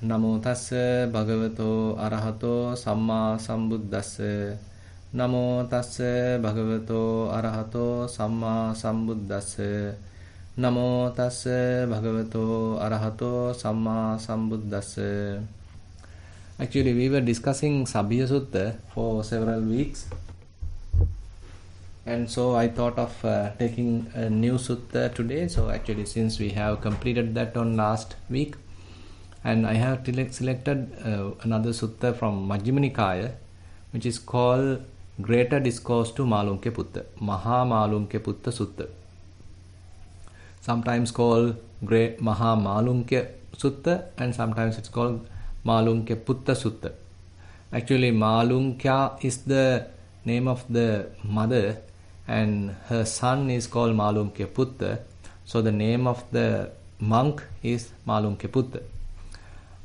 Namo tassa bhagavato arahato samma sambuddhassa. Namo tassa bhagavato arahato samma sambuddhassa. Namo tassa bhagavato arahato samma sambuddhassa. Actually, we were discussing Sabhiya Sutta for several weeks. And so I thought of taking a new sutta today. So actually, since we have completed that on last week, and I have selected another sutta from Majjhima Nikaya, which is called Greater Discourse to Malunkya Putta, Maha Malunkya Putta Sutta. Sometimes called Great Maha Malunkya Sutta, and sometimes it's called Malunkya Putta Sutta. Actually, Malunkya is the name of the mother, and her son is called Malunkya Putta. So the name of the monk is Malunkya Putta.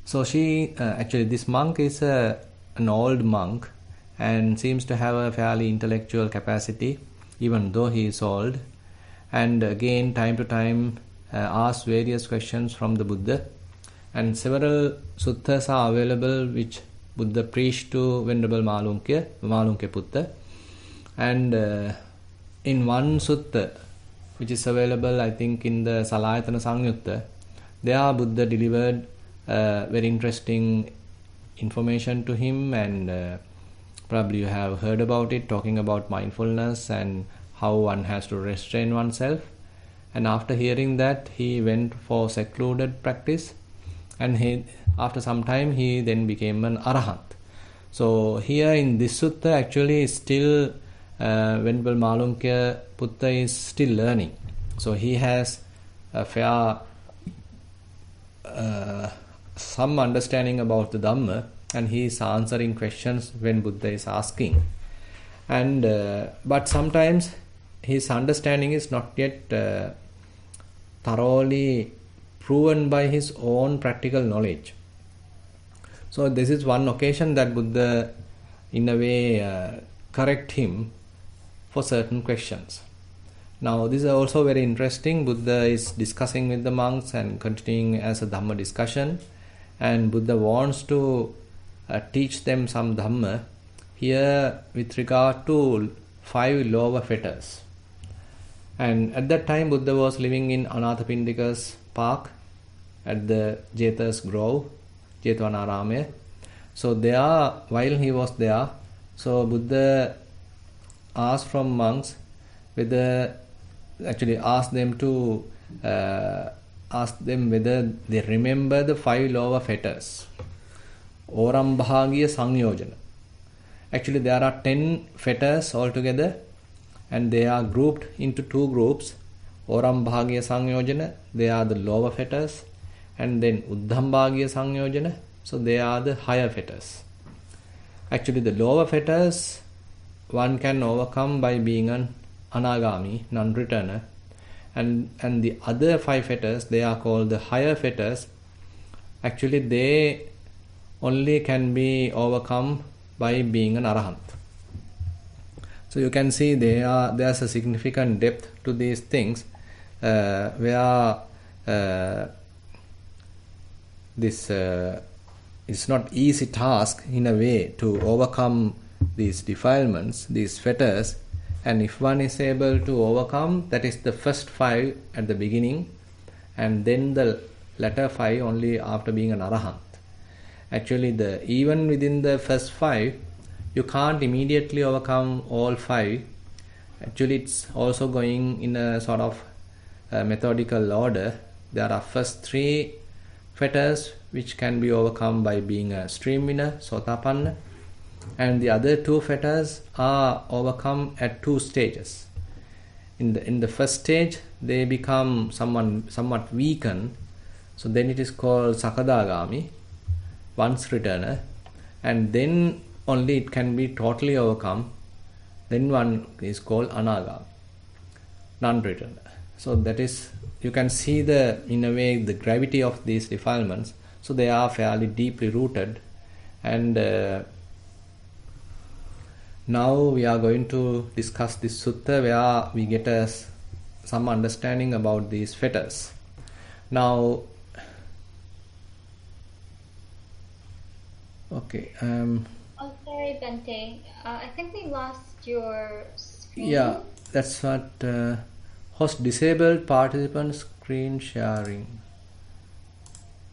So actually this monk is an old monk and seems to have a fairly intellectual capacity even though he is old, and again time to time asks various questions from the Buddha, and several suttas are available which Buddha preached to Venerable Malunkya Putta, and in one sutta which is available I think in the Salayatana Samyutta, there Buddha delivered very interesting information to him, and probably you have heard about it, talking about mindfulness and how one has to restrain oneself. And after hearing that, he went for secluded practice, and after some time he then became an arahant. So here in this sutta actually still Venerable Malunkya Putta is still learning. So he has a fair some understanding about the Dhamma, and he is answering questions when Buddha is asking. And but sometimes his understanding is not yet thoroughly proven by his own practical knowledge. So this is one occasion that Buddha in a way correct him for certain questions. Now this is also very interesting. Buddha is discussing with the monks and continuing as a Dhamma discussion, and Buddha wants to teach them some Dhamma here with regard to 5 lower fetters. And at that time Buddha was living in Anathapindika's park at the Jeta's Grove, Jetvanarame. So there, while he was there, so Buddha asked from monks whether whether they remember the 5 lower fetters. Orambhagiya Sangyojana. Actually, there are 10 fetters altogether, and they are grouped into 2 groups. Orambhagiya Sangyojana, they are the lower fetters, and then Uddhambhagiya Sangyojana, so they are the higher fetters. Actually, the lower fetters one can overcome by being an anagami, non-returner, and the other 5 fetters, they are called the higher fetters. Actually, they only can be overcome by being an arahant. So you can see there's a significant depth to these things, where this it's not easy task in a way to overcome these defilements, these fetters. And if one is able to overcome, that is the first 5 at the beginning, and then the latter 5 only after being an arahant. Actually, even within the first 5, you can't immediately overcome all 5. Actually, it's also going in a sort of methodical order. There are first 3 fetters which can be overcome by being a stream winner, Sotapanna, and the other 2 fetters are overcome at 2 stages. In the first stage, they become somewhat weakened, so then it is called Sakadagami, once returner, and then only it can be totally overcome. Then one is called Anagami, non-returner. So that is, you can see in a way the gravity of these defilements. So they are fairly deeply rooted, and now we are going to discuss this sutta where we get some understanding about these fetters. Now, Okay. Oh, sorry, Bente. I think we lost your screen. Yeah, that's what host disabled participant screen sharing.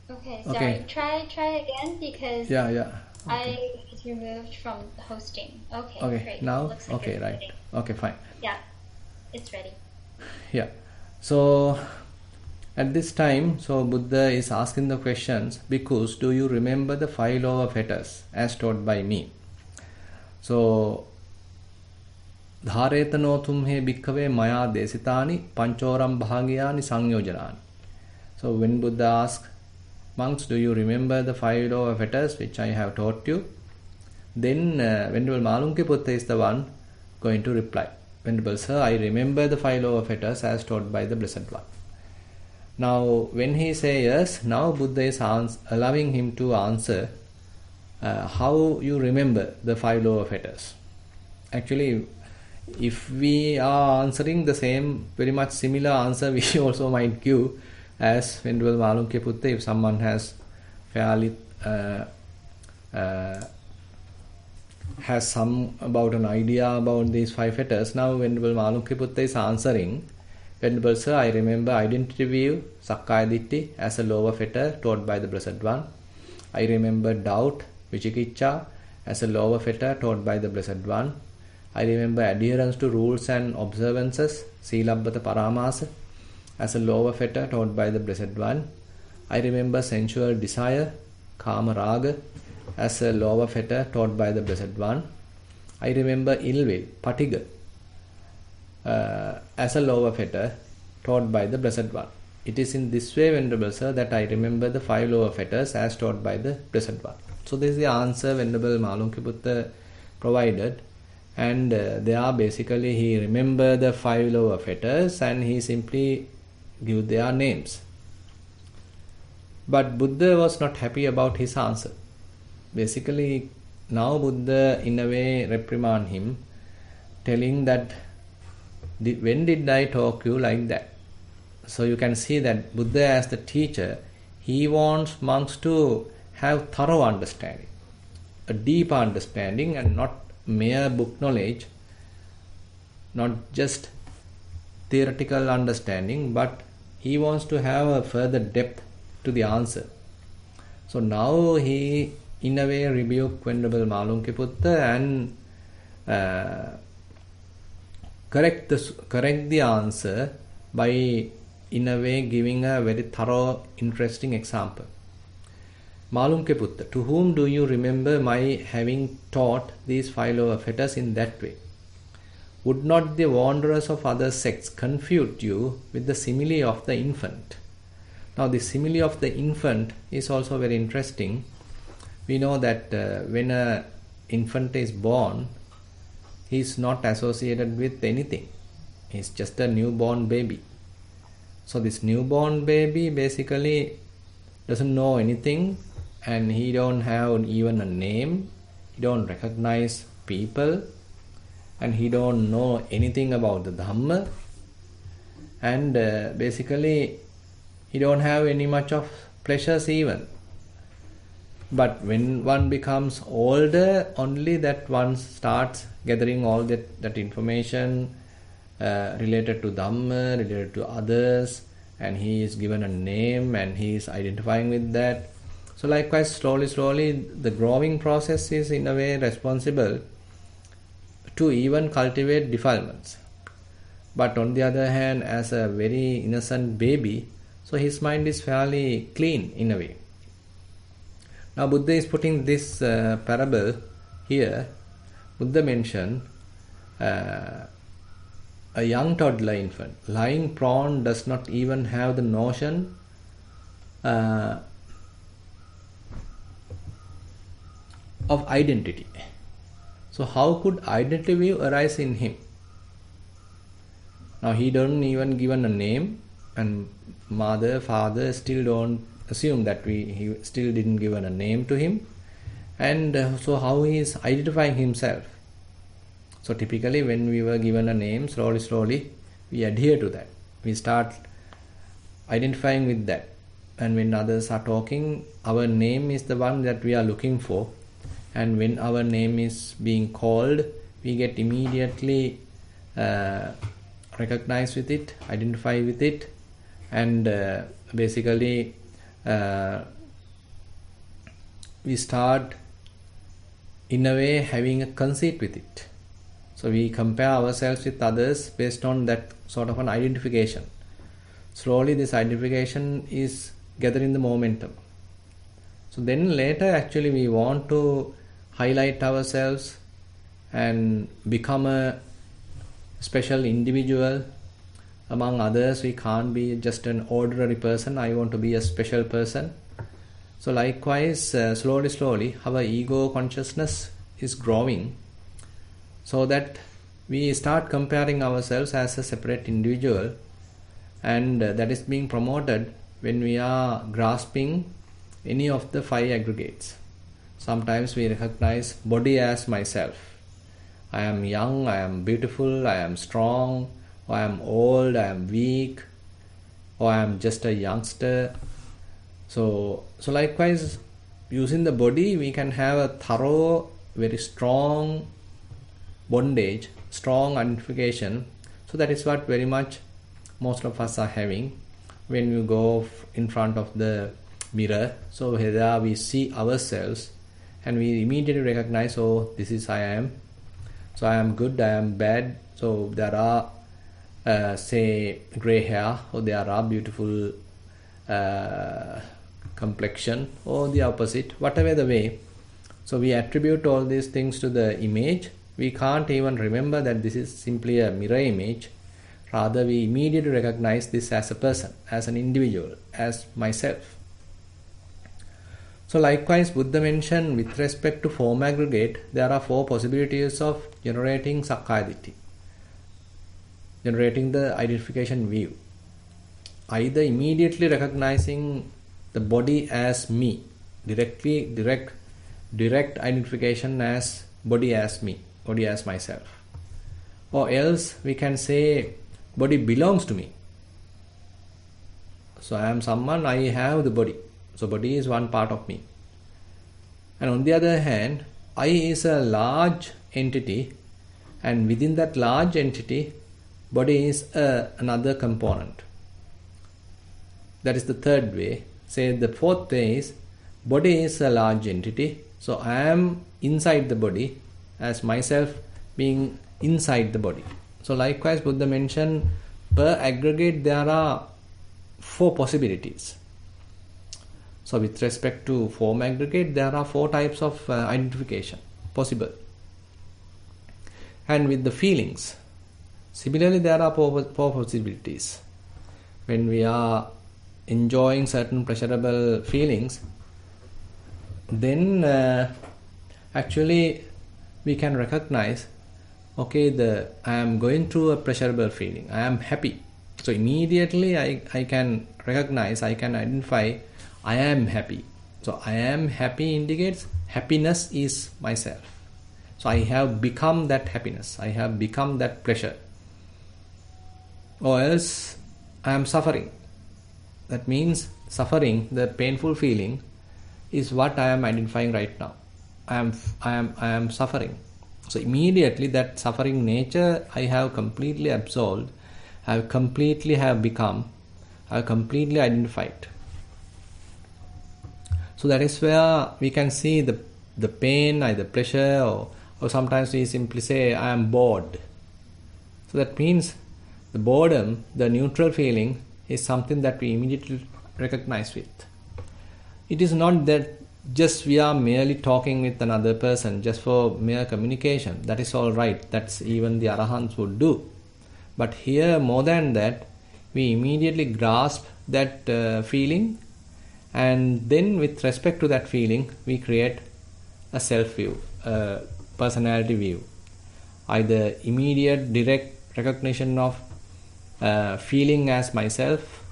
Okay, Okay. sorry. Try again because Yeah. Okay. I was removed from the hosting. Okay, Okay. great. Now. Looks like Okay. it's Right. ready. Okay. Fine. Yeah, it's ready. Yeah. So at this time, so Buddha is asking the questions, because do you remember the 5 laws of fetters as taught by me? So Dharetano tumhe bhikkhave maya desitani panchoram bhagyani sanyojanani. So when Buddha asks, monks, do you remember the 5 laws of fetters which I have taught you? Then Venerable Malunkya Putta is the one going to reply. Venerable Sir, I remember the 5 laws of fetters as taught by the Blessed One. Now when he says yes, now Buddha is allowing him to answer how you remember the 5 laws of fetters. Actually, if we are answering the same, very much similar answer, we also might give as Venerable Malunkya Putta if someone has fairly has some about an idea about these 5 fetters. Now Venerable Malunkya Putta is answering, Venerable Sir, I remember identity view, Sakkaya Ditthi as a lower fetter taught by the Blessed One. I remember doubt, Vichikicha as a lower fetter taught by the Blessed One. I remember adherence to rules and observances, Silabbata Paramasa as a lower fetter taught by the Blessed One. I remember sensual desire, Kama Raga as a lower fetter taught by the Blessed One. I remember ill will, Patiga, as a lower fetter taught by the Blessed One. It is in this way, Venerable Sir, that I remember the 5 lower fetters as taught by the Blessed One. So this is the answer Venerable Malunkya Putta provided. And there basically he remember the 5 lower fetters and he simply give their names. But Buddha was not happy about his answer. Basically, now Buddha in a way reprimand him, telling that when did I talk you like that? So you can see that Buddha as the teacher, he wants monks to have thorough understanding, a deep understanding, and not mere book knowledge, not just theoretical understanding, but he wants to have a further depth to the answer. So now he in a way rebuked Venerable Malunkya Putta and correct the answer by in a way giving a very thorough, interesting example. Malunkya Putta, to whom do you remember my having taught these 5 lower fetters in that way? Would not the wanderers of other sects confute you with the simile of the infant? Now the simile of the infant is also very interesting. We know that when an infant is born, he is not associated with anything. He is just a newborn baby. So this newborn baby basically doesn't know anything, and he don't have even a name. He don't recognize people, and he don't know anything about the Dhamma, and basically he don't have any much of pleasures even. But when one becomes older, only that one starts gathering all that information related to Dhamma, related to others, and he is given a name and he is identifying with that. So likewise, slowly, the growing process is in a way responsible to even cultivate defilements. But on the other hand, as a very innocent baby, so his mind is fairly clean in a way. Now Buddha is putting this parable here. Buddha mentioned a young toddler infant lying prone does not even have the notion of identity. So how could identity view arise in him? Now he don't even given a name, and mother, father still don't assume that he still didn't given a name to him, and so how he is identifying himself? So typically when we were given a name, slowly we adhere to that. We start identifying with that, and when others are talking, our name is the one that we are looking for, And when our name is being called, we get immediately recognize with it, identify with it, and basically we start in a way having a conceit with it. So we compare ourselves with others based on that sort of an identification. Slowly this identification is gathering the momentum. So then later actually we want to highlight ourselves and become a special individual among others. We can't be just an ordinary person. I want to be a special person. So likewise, slowly our ego consciousness is growing, so that we start comparing ourselves as a separate individual, and that is being promoted when we are grasping any of the 5 aggregates. Sometimes we recognize body as myself. I am young, I am beautiful, I am strong, or I am old, I am weak, or I am just a youngster. So likewise, using the body, we can have a thorough, very strong bondage, strong identification. So that is what very much most of us are having when you go in front of the mirror. So here we see ourselves and we immediately recognize, oh, this is I am. So I am good, I am bad. So there are say gray hair, or there are beautiful complexion, or the opposite, whatever the way. So we attribute all these things to the image. We can't even remember that this is simply a mirror image. Rather, we immediately recognize this as a person, as an individual, as myself. So likewise, Buddha mentioned with respect to form aggregate, there are 4 possibilities of generating Sakkaya Ditthi, generating the identification view. Either immediately recognizing the body as me, direct identification as body as me, body as myself. Or else we can say body belongs to me. So I am someone, I have the body. So body is one part of me. And on the other hand, I is a large entity, and within that large entity, body is another component. That is the third way. Say the fourth way is, body is a large entity, so I am inside the body as myself being inside the body. So likewise, Buddha mentioned per aggregate there are 4 possibilities. So with respect to form aggregate, there are 4 types of identification possible. And with the feelings, similarly there are 4 possibilities. When we are enjoying certain pleasurable feelings, then actually we can recognize, okay, I am going through a pleasurable feeling, I am happy. So immediately I can recognize, I can identify, I am happy. So I am happy indicates happiness is myself. So I have become that happiness, I have become that pleasure. Or else I am suffering. That means suffering, the painful feeling, is what I am identifying right now. I am suffering. So immediately that suffering nature I have completely absorbed, I have completely become, I have completely identified. So that is where we can see the pain, either pleasure, or sometimes we simply say I am bored. So that means the boredom, the neutral feeling, is something that we immediately recognize with. It is not that just we are merely talking with another person just for mere communication. That is all right. That's even the Arahants would do. But here, more than that, we immediately grasp that feeling, and then with respect to that feeling, we create a self view, a personality view. Either immediate, direct recognition of feeling as myself,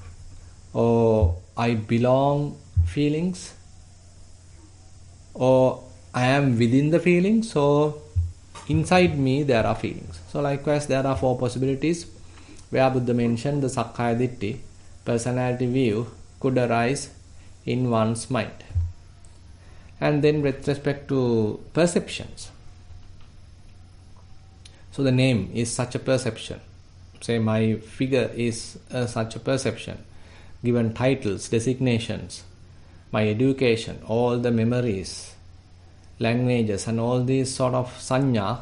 or I belong feelings, or I am within the feelings, so inside me there are feelings. So likewise there are 4 possibilities where Buddha mentioned the Sakkaya Ditthi, personality view, could arise in one's mind. And then with respect to perceptions, so the name is such a perception. Say my figure is such a perception. Given titles, designations, my education, all the memories, languages, and all these sort of sanya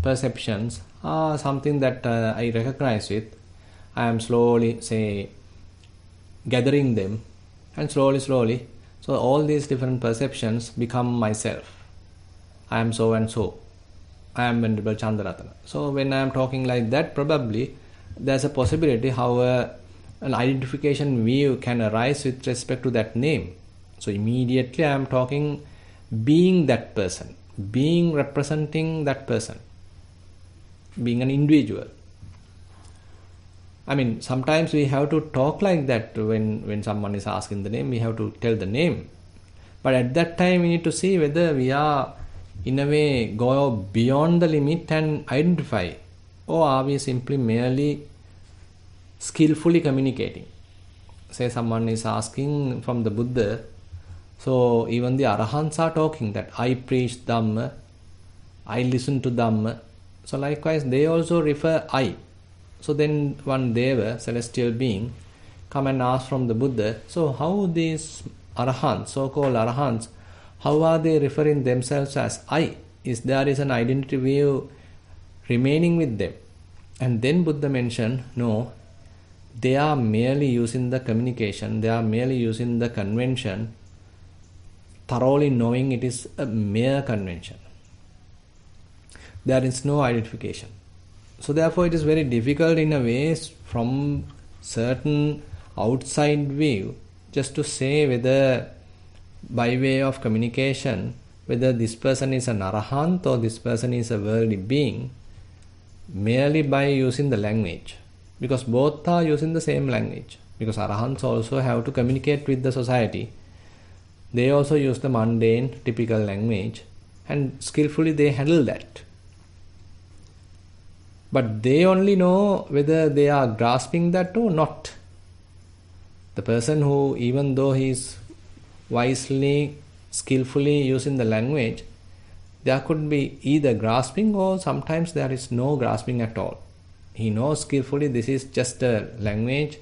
perceptions are something that I recognize with. I am slowly, say, gathering them, and slowly, so all these different perceptions become myself. I am so and so. I am Venerable Chandaratana. So when I am talking like that, probably there's a possibility how an identification view can arise with respect to that name. So immediately I am talking being that person, being representing that person, being an individual. I mean, sometimes we have to talk like that when someone is asking the name, we have to tell the name. But at that time, we need to see whether we are, in a way, go beyond the limit and identify, or are we simply merely skillfully communicating. Say someone is asking from the Buddha, so even the Arahants are talking that I preach Dhamma, I listen to Dhamma. So likewise, they also refer I. So then one Deva, celestial being, come and ask from the Buddha, so how these Arahants, so-called Arahants, how are they referring themselves as I? Is there is an identity view remaining with them? And then Buddha mentioned, no, they are merely using the communication, they are merely using the convention, thoroughly knowing it is a mere convention. There is no identification. So therefore it is very difficult in a way from certain outside view just to say whether by way of communication whether this person is an arahant or this person is a worldly being merely by using the language, because both are using the same language, because arahants also have to communicate with the society. They also use the mundane typical language and skillfully they handle that. But they only know whether they are grasping that or not. The person who, even though he is wisely, skillfully using the language, there could be either grasping or sometimes there is no grasping at all. He knows skillfully this is just a language,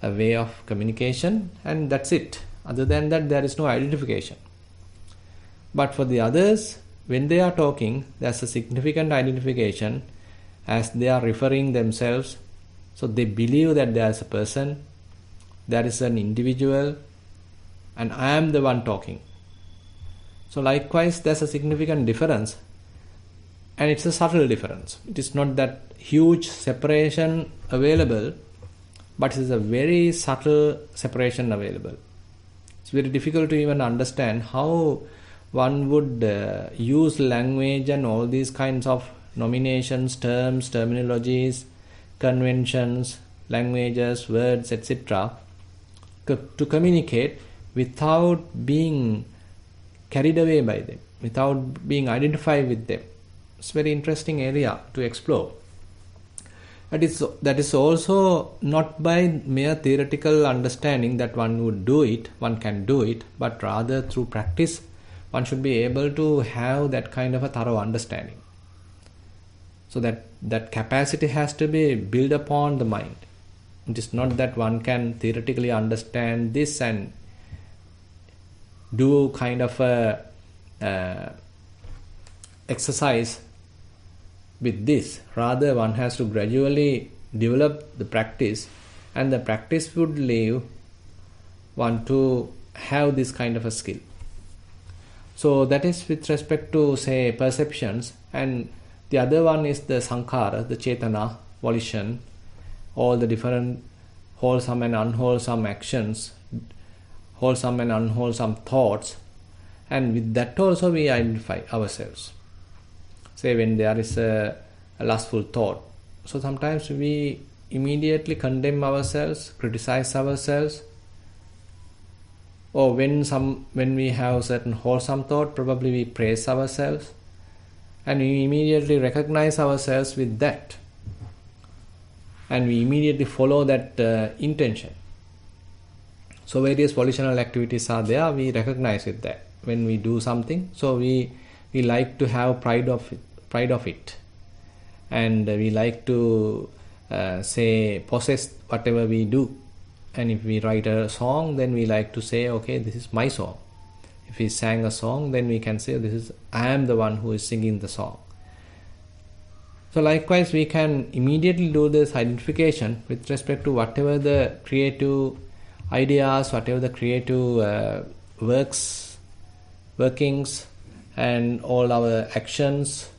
a way of communication, and that's it. Other than that, there is no identification. But for the others, when they are talking, there's a significant identification as they are referring themselves. So they believe that there is a person, there is an individual, and I am the one talking. So likewise, there's a significant difference, and it's a subtle difference. It is not that huge separation available, but it is a very subtle separation available. It's very difficult to even understand how one would use language and all these kinds of nominations, terms, terminologies, conventions, languages, words, etc. to communicate without being carried away by them, without being identified with them. It's a very interesting area to explore. That is also not by mere theoretical understanding that one would do it, one can do it, but rather through practice, one should be able to have that kind of a thorough understanding. So that capacity has to be built upon the mind. It is not that one can theoretically understand this and do kind of a exercise with this. Rather, one has to gradually develop the practice, and the practice would lead one to have this kind of a skill. So that is with respect to, say, perceptions, and the other one is the sankhara, the cetana, volition, all the different wholesome and unwholesome actions, wholesome and unwholesome thoughts, and with that also we identify ourselves. Say when there is a lustful thought, so sometimes we immediately condemn ourselves, criticize ourselves, or when we have certain wholesome thought, probably we praise ourselves, and we immediately recognize ourselves with that, and we immediately follow that intention. So various volitional activities are there, we recognize with that. when we do something. So we like to have pride of it, and we like to possess whatever we do. And if we write a song, then we like to say, okay, this is my song. If we sang a song, then we can say, I am the one who is singing the song. So likewise, we can immediately do this identification with respect to whatever the creative ideas, whatever the creative workings, and all our actions,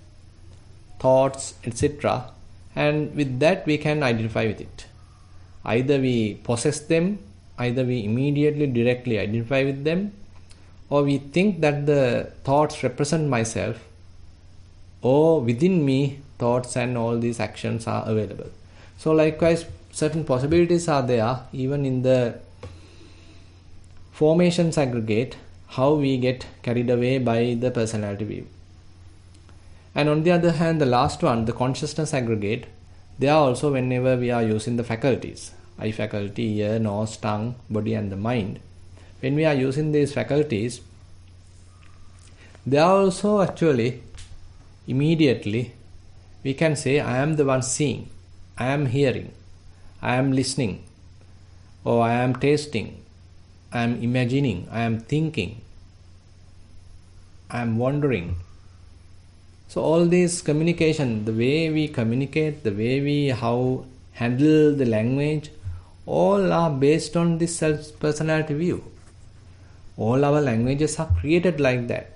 thoughts, etc. And with that, we can identify with it. Either we possess them, either we immediately directly identify with them, or we think that the thoughts represent myself, or within me thoughts and all these actions are available. So likewise, certain possibilities are there even in the formations aggregate, how we get carried away by the personality view. And on the other hand, the last one, the consciousness aggregate, there also whenever we are using the faculties, eye faculty, ear, nose, tongue, body and the mind, when we are using these faculties, they are also actually immediately we can say, I am the one seeing, I am hearing, I am listening, or I am tasting, I am imagining, I am thinking, I am wondering. So all these communication, the way we communicate, the way we how handle the language, all are based on this self-personality view. All our languages are created like that,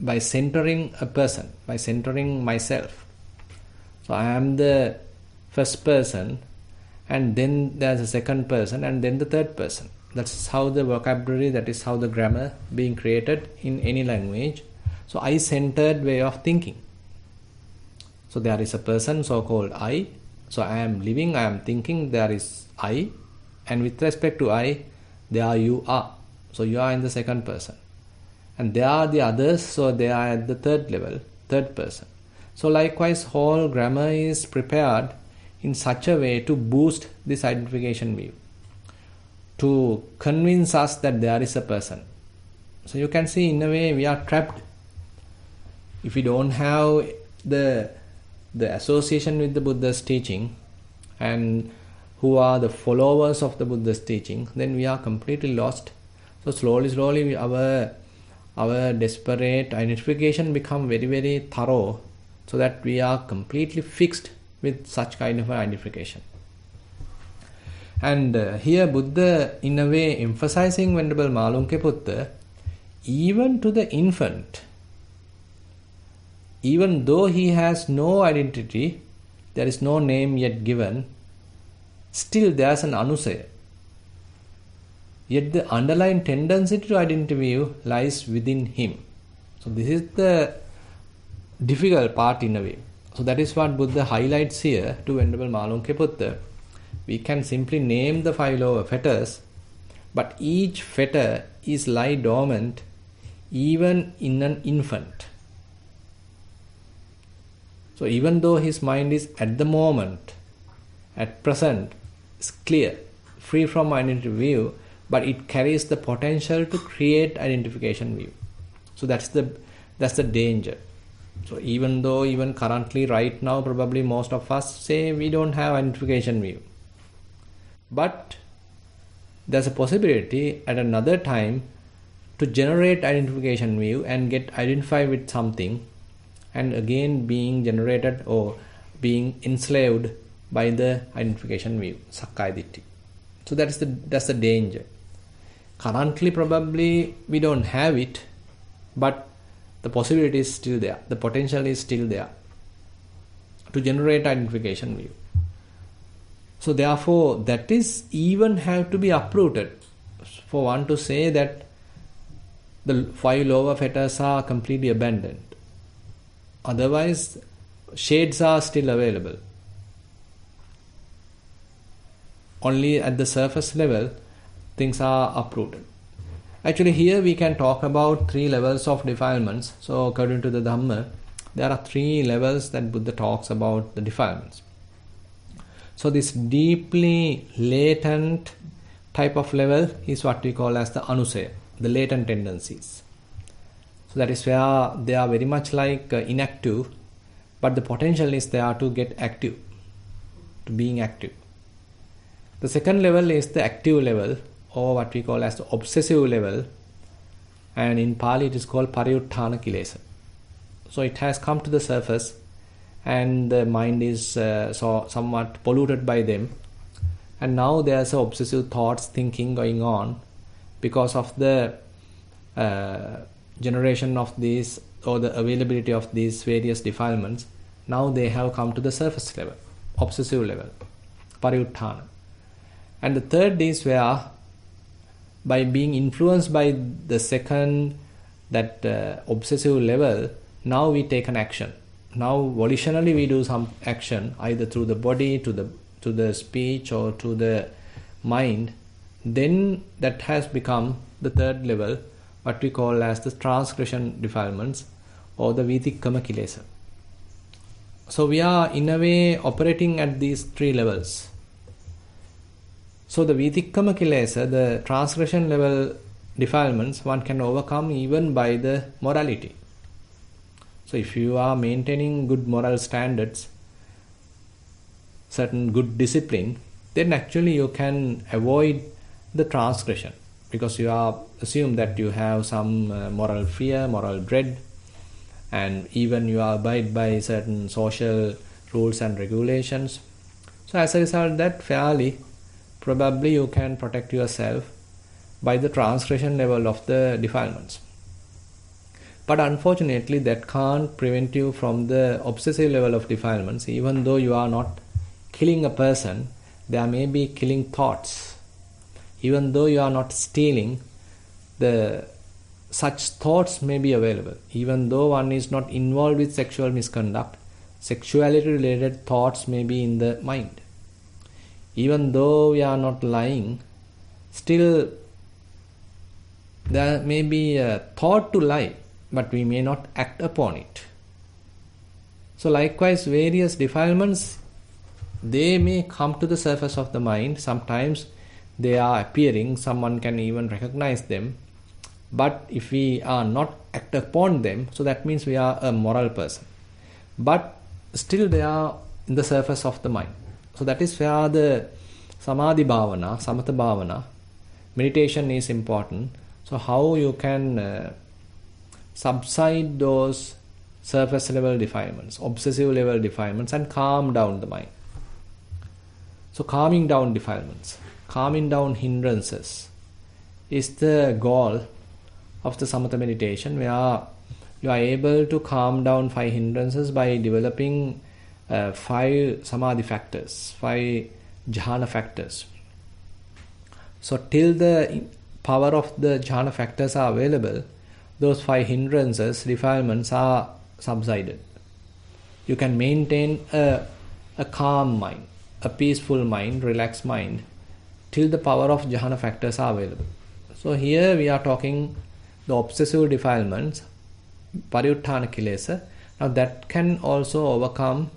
by centering a person, by centering myself. So I am the first person, and then there's a second person, and then the third person. That's how the vocabulary, that is how the grammar being created in any language. So I-centered way of thinking. So there is a person, so-called I. So I am living, I am thinking, there is I. And with respect to I, there you are. So you are in the second person. And there are the others, so they are at the third level, third person. So likewise, whole grammar is prepared in such a way to boost this identification view, to convince us that there is a person. So you can see, in a way, we are trapped. If we don't have the association with the Buddha's teaching, and who are the followers of the Buddha's teaching, then we are completely lost. So slowly our desperate identification become very, very thorough, so that we are completely fixed with such kind of identification. And here Buddha, in a way, emphasizing Venerable Malunkya Putta, even to the infant, even though he has no identity, there is no name yet given, still there is an anusaya. Yet the underlying tendency to identify lies within him. So this is the difficult part in a way. So that is what Buddha highlights here to Venerable Malunkya Putta. We can simply name the 5 lower fetters, but each fetter is lie dormant even in an infant. So even though his mind is at the moment, at present, is clear, free from identity view, but it carries the potential to create identification view. So that's the danger. So even though even currently right now probably most of us say we don't have identification view, but there's a possibility at another time to generate identification view and get identified with something, and again being generated or being enslaved by the identification view, sakkaya ditthi. So that's the danger. Currently probably we don't have it, but the possibility is still there, the potential is still there to generate identification view. So therefore that is even have to be uprooted for one to say that the 5 lower fetters are completely abandoned. Otherwise shades are still available. Only at the surface level things are uprooted. Actually here we can talk about 3 levels of defilements. So according to the Dhamma, there are 3 levels that Buddha talks about the defilements. So this deeply latent type of level is what we call as the anusaya, the latent tendencies. So that is where they are very much like inactive, but the potential is there to get active, to being active. The second level is the active level, or what we call as the obsessive level, and in Pali it is called pariyutthana kilesa. So it has come to the surface and the mind is somewhat polluted by them, and now there's obsessive thoughts, thinking going on because of the generation of these, or the availability of these various defilements. Now they have come to the surface level, obsessive level, pariyutthana. And the third is where, by being influenced by the second, that obsessive level, now we take an action. Now volitionally we do some action, either through the body, to the speech, or to the mind. Then that has become the third level, what we call as the transgression defilements, or the vitikkama kilesa. So we are in a way operating at these three levels. So the vitikkama kilesa, the transgression level defilements, one can overcome even by the morality. So if you are maintaining good moral standards, certain good discipline, then actually you can avoid the transgression, because you are assume that you have some moral fear, moral dread, and even you are abide by certain social rules and regulations. So as a result, that fairly probably you can protect yourself by the transgression level of the defilements. But unfortunately that can't prevent you from the obsessive level of defilements. Even though you are not killing a person, there may be killing thoughts. Even though you are not stealing, such thoughts may be available. Even though one is not involved with sexual misconduct, sexuality related thoughts may be in the mind. Even though we are not lying, still there may be a thought to lie, but we may not act upon it. So likewise, various defilements, they may come to the surface of the mind. Sometimes they are appearing, someone can even recognize them. But if we are not act upon them, so that means we are a moral person. But still they are in the surface of the mind. So that is where the samadhi bhavana, samatha bhavana, meditation is important. So how you can subside those surface level defilements, obsessive level defilements, and calm down the mind. So calming down defilements, calming down hindrances is the goal of the samatha meditation, where you are able to calm down 5 hindrances by developing 5 samadhi factors, 5 jhana factors. So till the power of the jhana factors are available, those 5 hindrances, defilements are subsided. You can maintain a calm mind, a peaceful mind, relaxed mind, till the power of jhana factors are available. So here we are talking the obsessive defilements, pariyutthana kilesa. Now that can also overcome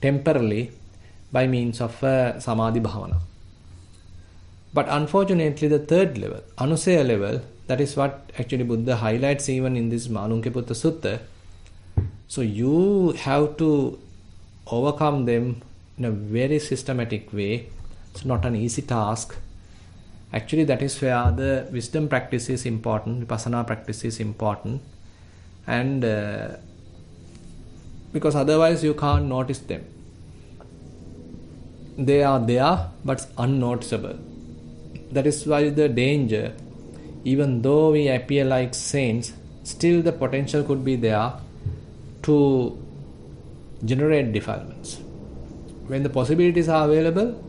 temporarily by means of samadhi bhavana. But unfortunately the third level, anusaya level, that is what actually Buddha highlights even in this Malunkya Sutta. So you have to overcome them in a very systematic way. It's not an easy task. Actually that is where the wisdom practice is important, vipassana practice is important, and because otherwise you can't notice them. They are there but unnoticeable. That is why the danger, even though we appear like saints, still the potential could be there to generate defilements. When the possibilities are available,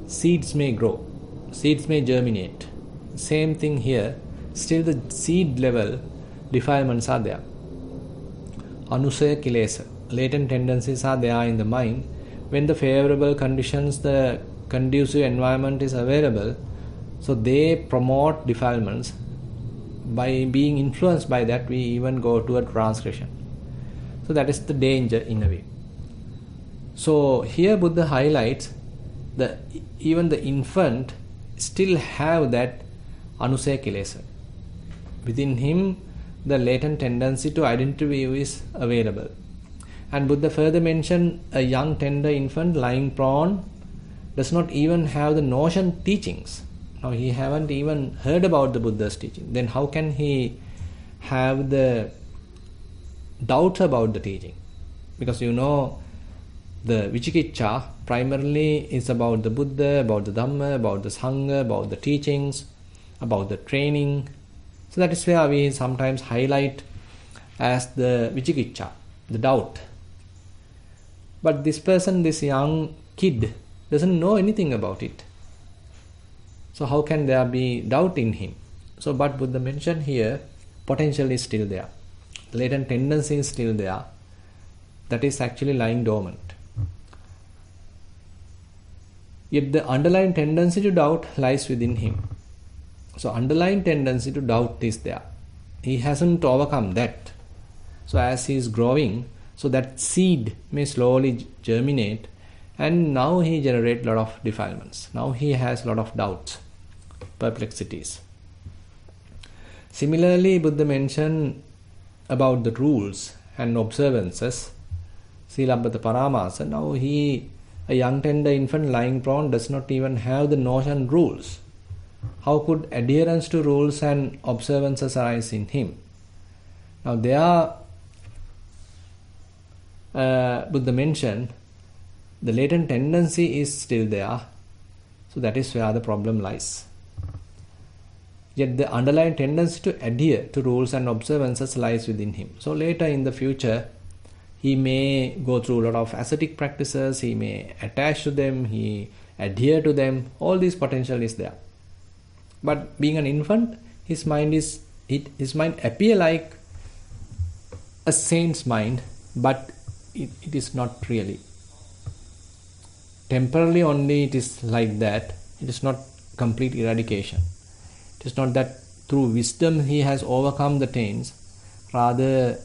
seeds may grow, seeds may germinate. Same thing here, still the seed level defilements are there. Anusaya kilesa, latent tendencies are there in the mind. When the favorable conditions, the conducive environment is available, so they promote defilements. By being influenced by that, we even go to a transgression. So that is the danger in a way. So here Buddha highlights that even the infant still have that anusaya kilesa. Within him, the latent tendency to identity is available. And Buddha further mentioned a young tender infant lying prone does not even have the notion teachings. Now he haven't even heard about the Buddha's teaching. Then how can he have the doubts about the teaching? Because the Vicikiccha primarily is about the Buddha, about the Dhamma, about the Sangha, about the teachings, about the training. So that is where we sometimes highlight as the Vicikiccha, the doubt. But this person, this young kid, doesn't know anything about it. So how can there be doubt in him? So but Buddha mentioned here, potential is still there. The latent tendency is still there. That is actually lying dormant. Yet the underlying tendency to doubt lies within him. So underlying tendency to doubt is there. He hasn't overcome that. So as he is growing, so that seed may slowly germinate, and now he generates a lot of defilements. Now he has a lot of doubts, perplexities. Similarly, Buddha mentioned about the rules and observances. Silabbata Paramasa. Now a young tender infant lying prone does not even have the notion rules. How could adherence to rules and observances arise in him? Now there, Buddha mentioned, the latent tendency is still there. So that is where the problem lies. Yet the underlying tendency to adhere to rules and observances lies within him. So later in the future, he may go through a lot of ascetic practices, he may attach to them, he adhere to them. All this potential is there. But being an infant, his mind appear like a saint's mind, but it is not really. Temporarily only it is like that. It is not complete eradication. It is not that through wisdom he has overcome the taints. Rather,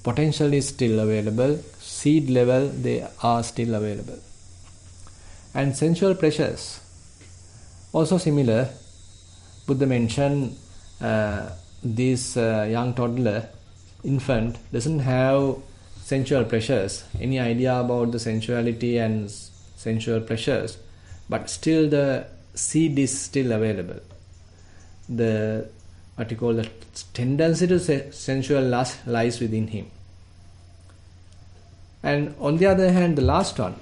potential is still available. Seed level, they are still available. And sensual pleasures, also similar. Buddha mentioned this young toddler, infant, doesn't have sensual pleasures, any idea about the sensuality and sensual pleasures, but still the seed is still available. The tendency to sensual lust lies within him. And on the other hand, the last one,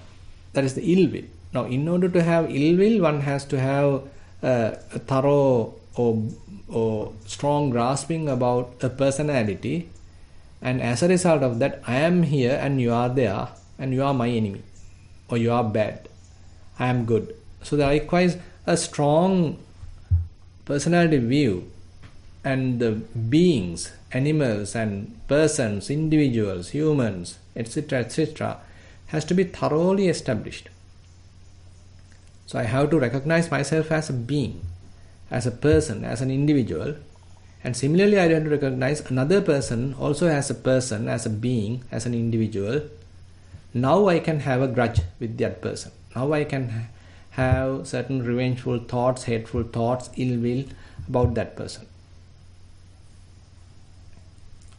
that is the ill will. Now, in order to have ill will, one has to have a thorough or strong grasping about a personality, and as a result of that, I am here and you are there and you are my enemy, or you are bad, I am good. So there requires a strong personality view, and the beings, animals and persons, individuals, humans, etc., has to be thoroughly established. So I have to recognize myself as a being, as a person, as an individual, and similarly I have to recognize another person also as a person, as a being, as an individual. Now I can have a grudge with that person. Now I can have certain revengeful thoughts, hateful thoughts, ill will about that person.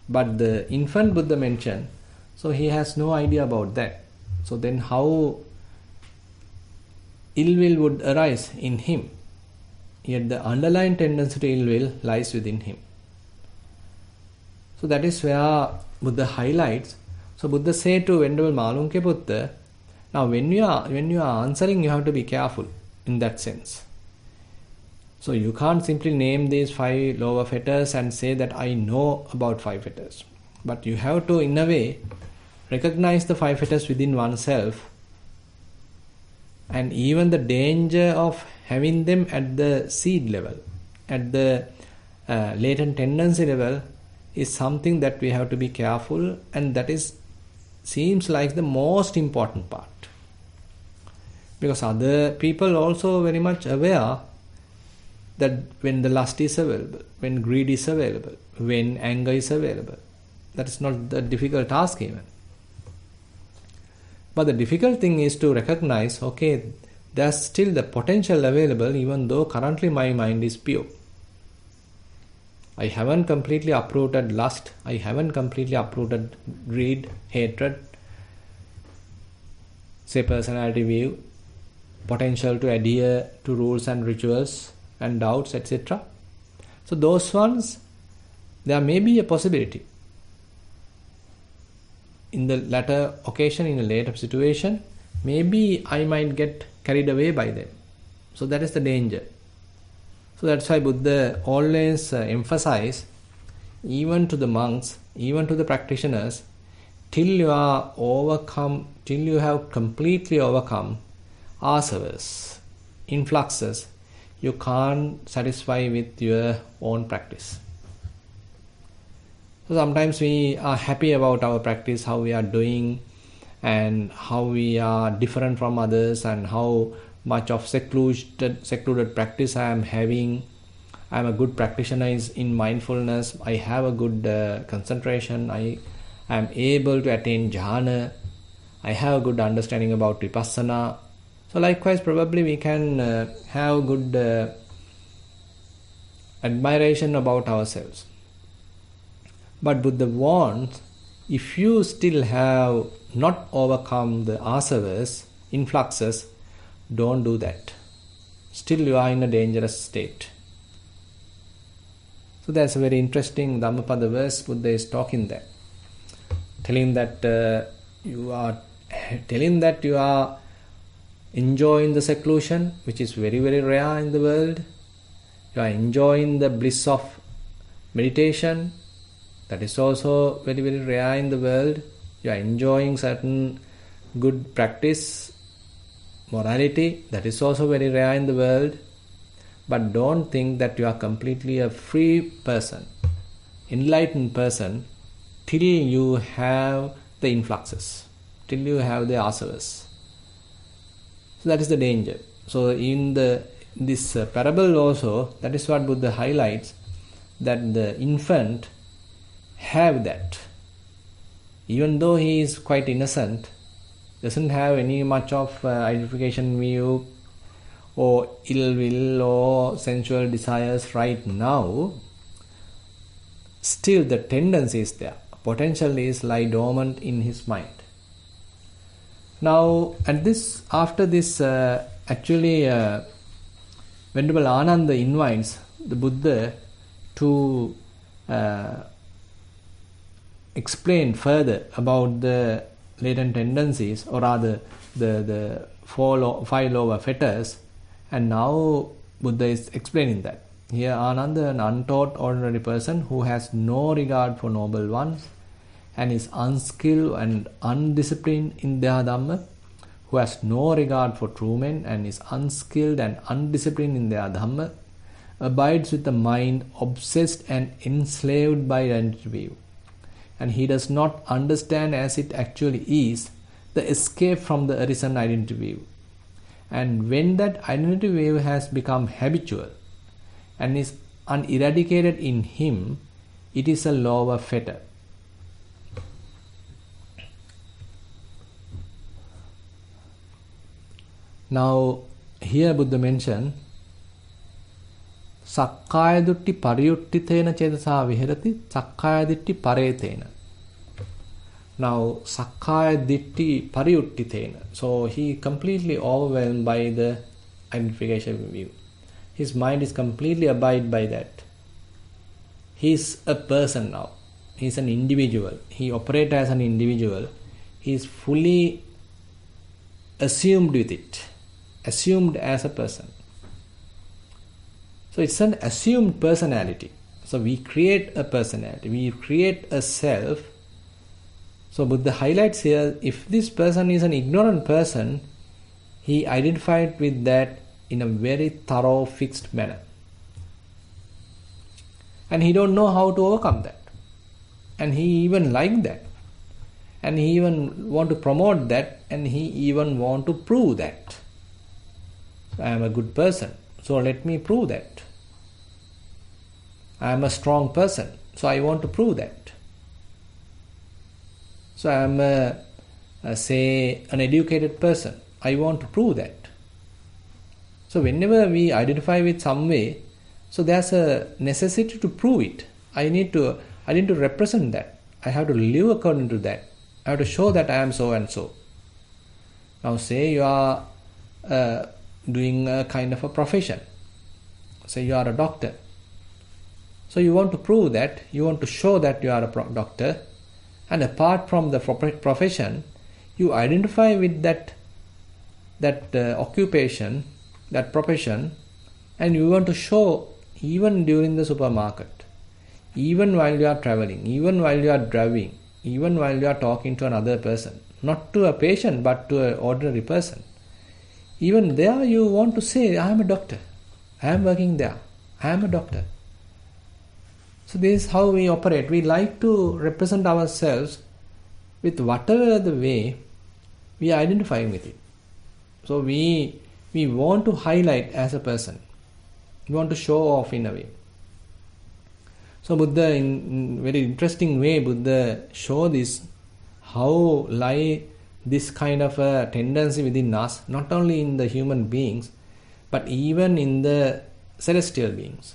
But the infant Buddha mentioned, so he has no idea about that. So then how ill will would arise in him? Yet the underlying tendency to ill will lies within him. So that is where Buddha highlights. So Buddha said to Venerable Malunkya Buddha, now when you are answering, you have to be careful in that sense. So you can't simply name these 5 lower fetters and say that I know about 5 fetters. But you have to, in a way, recognize the 5 fetters within oneself, and even the danger of having them at the seed level, at the latent tendency level, is something that we have to be careful, and that seems like the most important part. Because other people also very much aware that when the lust is available, when greed is available, when anger is available, that is not the difficult task even. But the difficult thing is to recognize, okay, there's still the potential available even though currently my mind is pure. I haven't completely uprooted lust. I haven't completely uprooted greed, hatred, say personality view, potential to adhere to rules and rituals and doubts, etc. So those ones, there may be a possibility. In the latter occasion, in a later situation, maybe I might get carried away by them. So that is the danger. So that's why Buddha always emphasize, even to the monks, even to the practitioners, till you are overcome, till you have completely overcome asavas, influxes, you can't satisfy with your own practice. So sometimes we are happy about our practice, how we are doing, and how we are different from others, and how much of secluded practice I am having. I am a good practitioner in mindfulness. I have a good concentration. I am able to attain jhana. I have a good understanding about vipassana. So likewise, probably we can have good admiration about ourselves. But Buddha warns, if you still have not overcome the asavas, influxes, don't do that. Still you are in a dangerous state. So that's a very interesting Dhammapada verse Buddha is talking there. Telling that you are enjoying the seclusion, which is very, very rare in the world. You are enjoying the bliss of meditation. That is also very, very rare in the world. You are enjoying certain good practice, morality. That is also very rare in the world. But don't think that you are completely a free person, enlightened person, till you have the influxes, till you have the asavas. So that is the danger. So in this parable also, that is what Buddha highlights, that the infant have that. Even though he is quite innocent, doesn't have any much of identification view or ill will or sensual desires right now, still the tendency is there. Potential is lie dormant in his mind. Now, after this, Venerable Ananda invites the Buddha to explain further about the latent tendencies, or rather the five lower fetters, and now Buddha is explaining that. Here Ananda, an untaught ordinary person who has no regard for noble ones and is unskilled and undisciplined in their Dhamma, who has no regard for true men and is unskilled and undisciplined in their Dhamma, abides with the mind obsessed and enslaved by identity view, and he does not understand as it actually is the escape from the arisen identity view. And when that identity view has become habitual and is uneradicated in him, it is a lower fetter. Now, here Buddha mentioned Sakkaya Dutti Pariyuttitena Cetasa Viharati Sakkaya Ditti Paretena. Now, Sakkaya Ditti Pariyuttitena. So, he completely overwhelmed by the identification view. His mind is completely abide by that. He is a person now. He is an individual. He operates as an individual. He is fully assumed with it. Assumed as a person. So it's an assumed personality. So we create a personality. We create a self. So Buddha highlights here, if this person is an ignorant person, he identified with that in a very thorough, fixed manner. And he don't know how to overcome that. And he even like that. And he even want to promote that, and he even want to prove that. I am a good person, so let me prove that. I am a strong person, so I want to prove that. So I am an educated person, I want to prove that. So whenever we identify with some way, So there's a necessity to prove it. I need to represent that. I have to live according to that. I have to show that I am so and so. Now say you are doing a kind of a profession. Say you are a doctor. So you want to prove that, you want to show that you are a doctor, and apart from the profession, you identify with that occupation, that profession, and you want to show even during the supermarket, even while you are traveling, even while you are driving, even while you are talking to another person, not to a patient but to an ordinary person. Even there you want to say, I am a doctor, I am working there, I am a doctor. So this is how we operate. We like to represent ourselves with whatever the way we are identifying with it. So we want to highlight as a person. We want to show off in a way. So Buddha, in very interesting way, Buddha show this, how lie this kind of a tendency within us, not only in the human beings, but even in the celestial beings.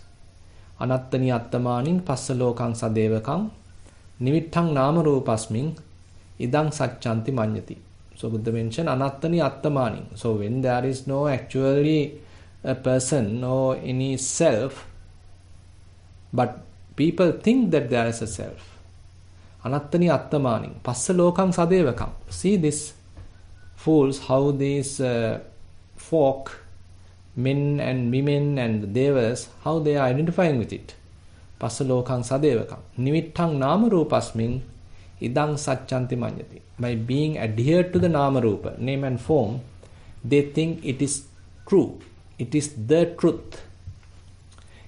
Anattani attamaning passalokang sadevakang nimittang nama rupasming idang satchanti manyati. So Buddha mentioned anattani attamaning. So when there is no actually a person or any self, but people think that there is a self. Anattani attamaning passalokang sadevakang. See these fools, how these folk, men and women and devas, how they are identifying with it. Passalokang sadevakam. Nimittang nama rupasming idang satchanti manyati. By being adhered to the nama rupa, name and form, they think it is true. It is the truth.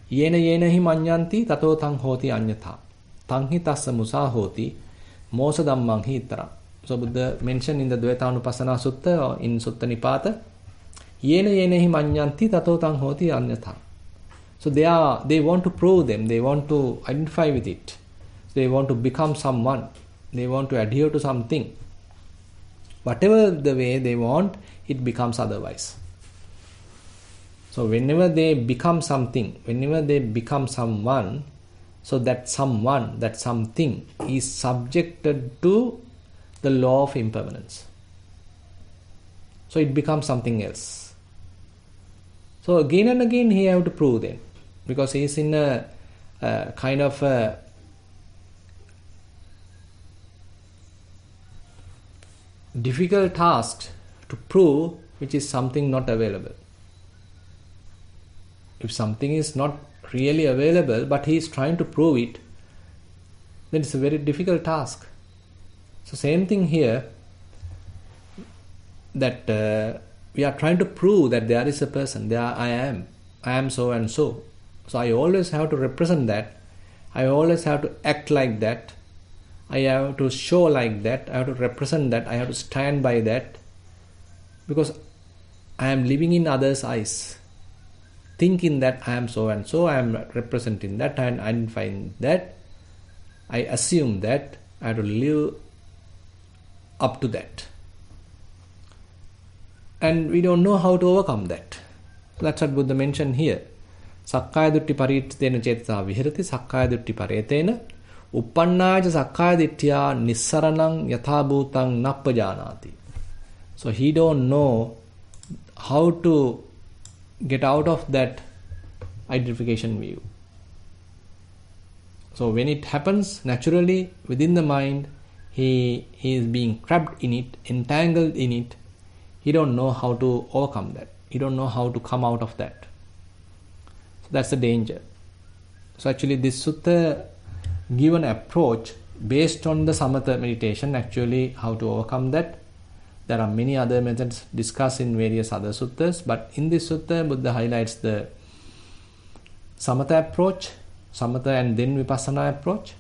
Yena yena hi manyanti tato tang hoti anyatha. Tang hi tassa musa hoti mosa dhammang hi ittara. So Buddha mentioned in the Dvaitanupassana Sutta or in Sutta Nipata, Yena yena hi manyanti tato tang hoti anyatha. So they want to prove them, they want to identify with it. They want to become someone. They want to adhere to something. Whatever the way they want, it becomes otherwise. So whenever they become something, whenever they become someone, so that someone, that something is subjected to the law of impermanence. So it becomes something else. So again and again he have to prove them, because he is in a kind of a difficult task to prove which is something not available. If something is not really available but he is trying to prove it, then it's a very difficult task. So same thing here, that we are trying to prove that there is a person, there I am so and so. So I always have to represent that, I always have to act like that, I have to show like that, I have to represent that, I have to stand by that, because I am living in others' eyes, thinking that I am so and so, I am representing that and identifying that, I assume that, I have to live up to that. And we don't know how to overcome that. That's what Buddha mentioned here. Sakkaya dutti parititena cetasa vihirati sakkaya dutti paretena uppannāja sakkaya ditthiya nissaranang yathabhutang nappajanāti. So he don't know how to get out of that identification view. So when it happens naturally within the mind, he is being trapped in it, entangled in it. He don't know how to overcome that. He don't know how to come out of that. So that's the danger. So actually this sutta give an approach based on the samatha meditation, actually how to overcome that. There are many other methods discussed in various other suttas, but in this sutta Buddha highlights the samatha approach, samatha and then vipassana approach,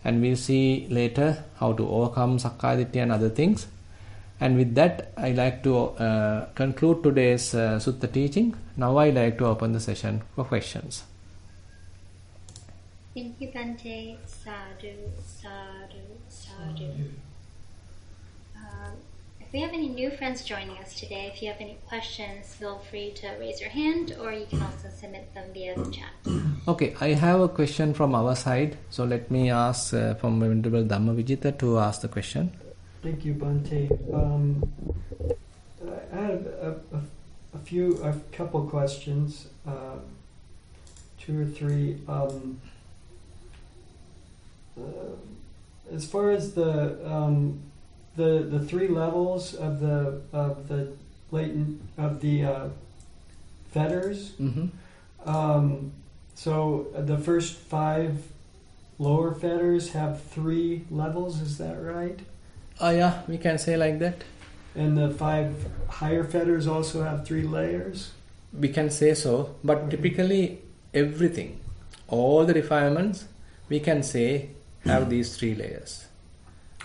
and we'll see later how to overcome sakkaya ditthhiya and other things. And with that, I like to conclude today's sutta teaching. Now I like to open the session for questions. Thank you, Bhante. Sadhu, sadhu, sadhu. I If we have any new friends joining us today, if you have any questions, feel free to raise your hand, or you can also submit them via the chat. Okay, I have a question from our side. So let me ask from Venerable Dhammavijita to ask the question. Thank you, Bhante. I have a couple questions, 2 or 3. As far as the 3 levels of the latent fetters. So the first 5 lower fetters have 3 levels. Is that right? Yeah, we can say like that. And the 5 higher fetters also have 3 layers? We can say so, but typically everything, all the defilements, we can say have these 3 layers.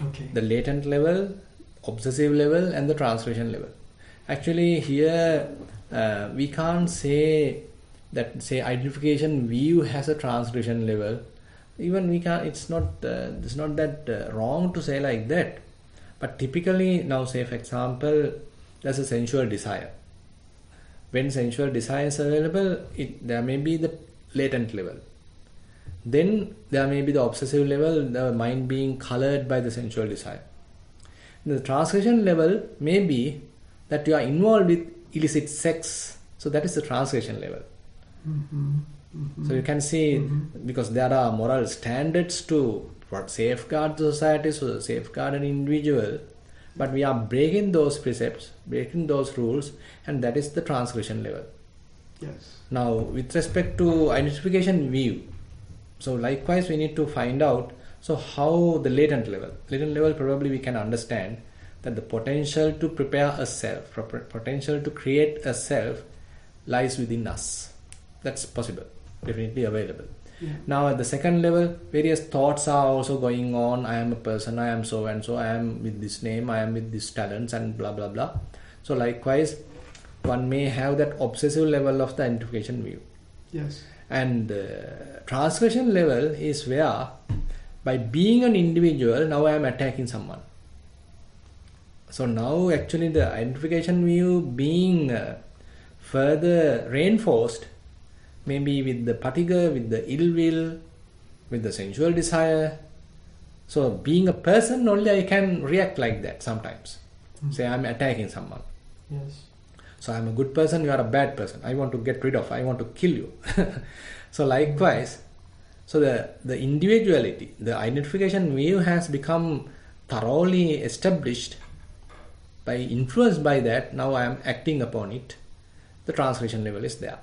Okay. The latent level, obsessive level, and the transgression level. Actually here we can't say that, say, identification view has a transgression level. Even we can, it's not that wrong to say like that. But typically, now say for example, there's a sensual desire. When sensual desire is available, there may be the latent level. Then there may be the obsessive level, the mind being colored by the sensual desire. The transgression level may be that you are involved with illicit sex. So that is the transgression level. So you can see, because there are moral standards to safeguard the society, so safeguard an individual, but we are breaking those precepts, breaking those rules, and that is the transgression level. Yes. Now, with respect to identification view, so likewise we need to find out, so how the latent level probably we can understand that the potential to prepare a self, potential to create a self lies within us. That's possible, definitely available. Yeah. Now at the second level, various thoughts are also going on. I am a person, I am so and so, I am with this name, I am with these talents, and blah blah blah. So likewise, one may have that obsessive level of the identification view. Yes. And transgression level is where, by being an individual, now I am attacking someone. So now actually the identification view being further reinforced, maybe with the patiga, with the ill will, with the sensual desire. So being a person, only I can react like that sometimes. Say I am attacking someone. Yes. So I am a good person, you are a bad person. I want to get rid of, I want to kill you. So likewise, so the individuality, the identification view has become thoroughly established, by influenced by that, now I am acting upon it. The transgression level is there.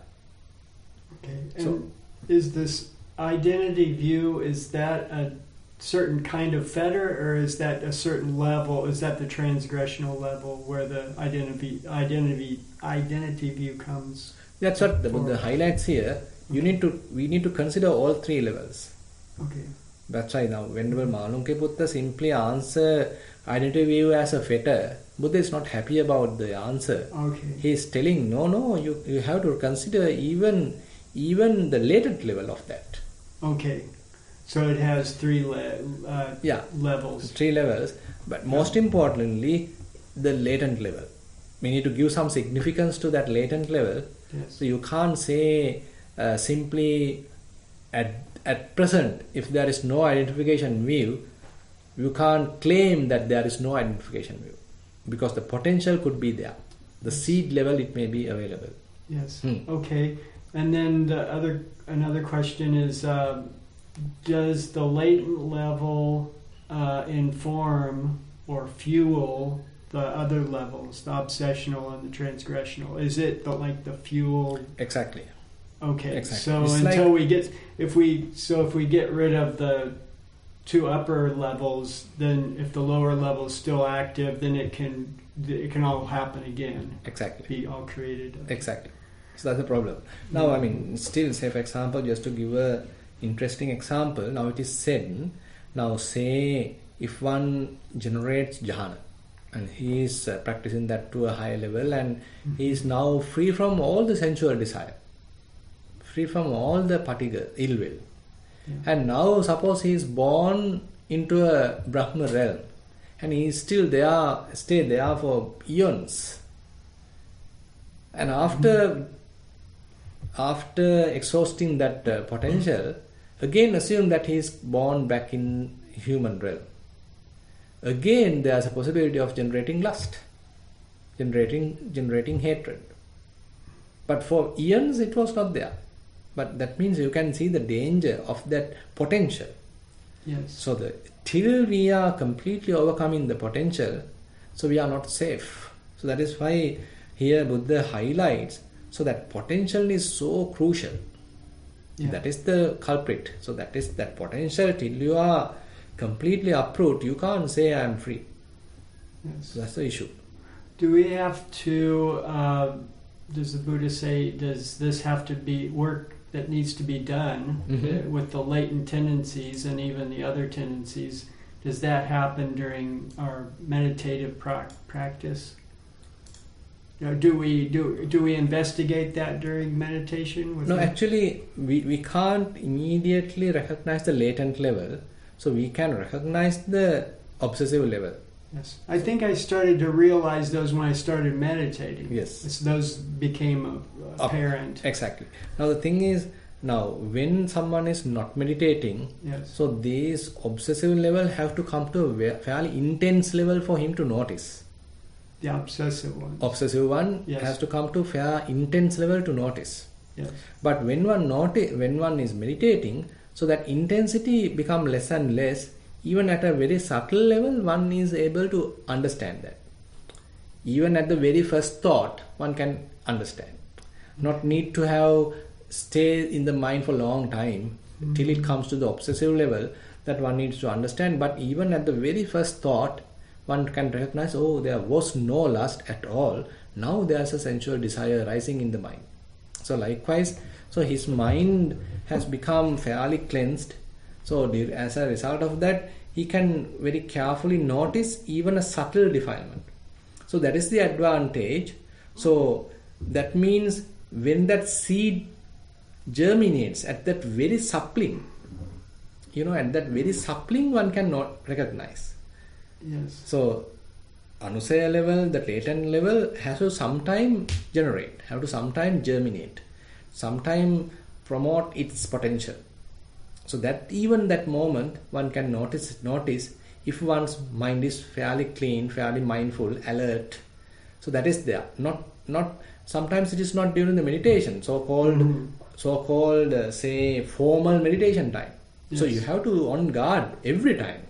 Okay. And is this identity view, is that a certain kind of fetter, or is that a certain level? Is that the transgressional level where the identity view comes? That's what the Buddha highlights here. We need to consider all 3 levels. Okay. That's why now Venerable Malunkya Buddha simply answer identity view as a fetter. Buddha is not happy about the answer. Okay. He is telling no, you have to consider even the latent level of that. Okay. So it has 3 levels. 3 levels, but most importantly, the latent level. We need to give some significance to that latent level. Yes. So you can't say simply at present, if there is no identification view, you can't claim that there is no identification view, because the potential could be there. The seed level, it may be available. Yes. Okay. And then another question is, does the latent level inform or fuel the other levels, the obsessional and the transgressional? Is it like the fuel? Exactly. Okay. Exactly. So it's until if we get rid of the 2 upper levels, then if the lower level is still active, then it can all happen again. Exactly. Be all created. Exactly. So that's the problem. Now, I mean, still, say for example, just to give a interesting example, now it is said, now say if one generates jhana, and he is practicing that to a higher level, and he is now free from all the sensual desire, free from all the patiga, ill will. Yeah. And now suppose he is born into a Brahma realm, and he is still there, stay there for eons. And after exhausting that potential, again assume that he is born back in human realm. Again, there is a possibility of generating lust, generating hatred. But for eons, it was not there. But that means you can see the danger of that potential. Yes. So till we are completely overcoming the potential, so we are not safe. So that is why here Buddha highlights, so that potential is so crucial. Yeah. That is the culprit. So that is that potential. Till you are completely uprooted, you can't say I am free. Yes. So that's the issue. Do we have to, does the Buddha say, does this have to be work that needs to be done with the latent tendencies and even the other tendencies? Does that happen during our meditative practice? Do we investigate that during meditation? No, actually, we can't immediately recognize the latent level. So we can recognize the obsessive level. Yes, I think I started to realize those when I started meditating. Yes, those became apparent. Exactly. Now the thing is, when someone is not meditating, yes, so this obsessive level have to come to a fairly intense level for him to notice. The obsessive one. Obsessive one yes, has to come to fair intense level to notice. Yes. But when one is meditating, so that intensity become less and less. Even at a very subtle level, one is able to understand that. Even at the very first thought, one can understand. Not need to have stay in the mind for a long time till it comes to the obsessive level that one needs to understand. But even at the very first thought, one can recognize, oh, there was no lust at all. Now there's a sensual desire rising in the mind. So likewise, so his mind has become fairly cleansed. So as a result of that, he can very carefully notice even a subtle defilement. So that is the advantage. So that means when that seed germinates at that very sapling, at that very sapling one cannot recognize. Yes. So anusaya level, the latent level has to sometime generate, have to sometime germinate, sometime promote its potential. So that even that moment one can notice if one's mind is fairly clean, fairly mindful, alert. So that is there. Not sometimes it is not during the meditation, so-called say formal meditation time. Yes. So you have to on guard every time.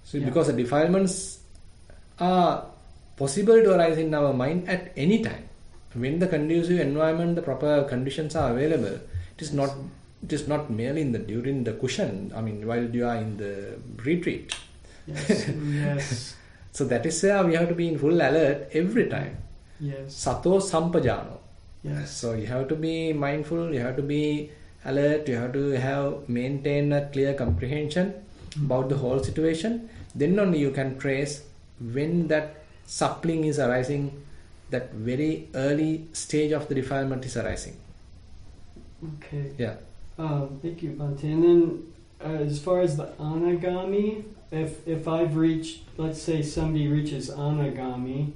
So because the defilements are possible to arise in our mind at any time. When the conducive environment, the proper conditions are available, it is not merely during the cushion. I mean, while you are in the retreat. Yes. Yes. So that is where we have to be in full alert every time. Yes. Sato sampajano. Yes. So you have to be mindful. You have to be alert. You have to maintain a clear comprehension about the whole situation. Then only you can trace when that sapling is arising, that very early stage of the defilement is arising. Okay. Yeah. Thank you, Bhante. And then as far as the anagami, if I've reached, let's say somebody reaches anagami,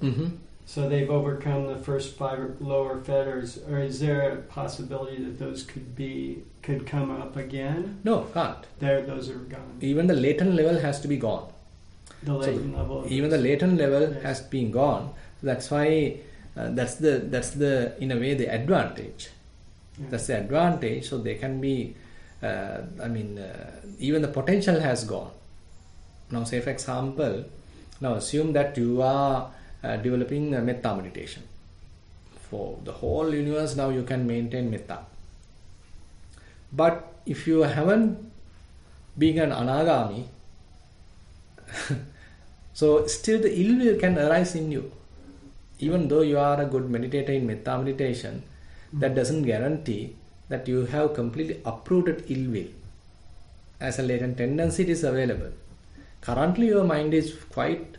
so they've overcome the first 5 lower fetters, or is there a possibility that those could come up again? No, can't. Those are gone. Even the latent level has to be gone. The latent level. Even the latent level has been gone. That's why that's the in a way the advantage. Yeah. That's the advantage. So they can be. Even the potential has gone. Now, say for example, now assume that you are developing a metta meditation. For the whole universe, now you can maintain metta. But if you haven't been an anagami, so still the ill will can arise in you. Even though you are a good meditator in metta meditation, that doesn't guarantee that you have completely uprooted ill will. As a latent tendency, it is available. Currently, your mind is quite,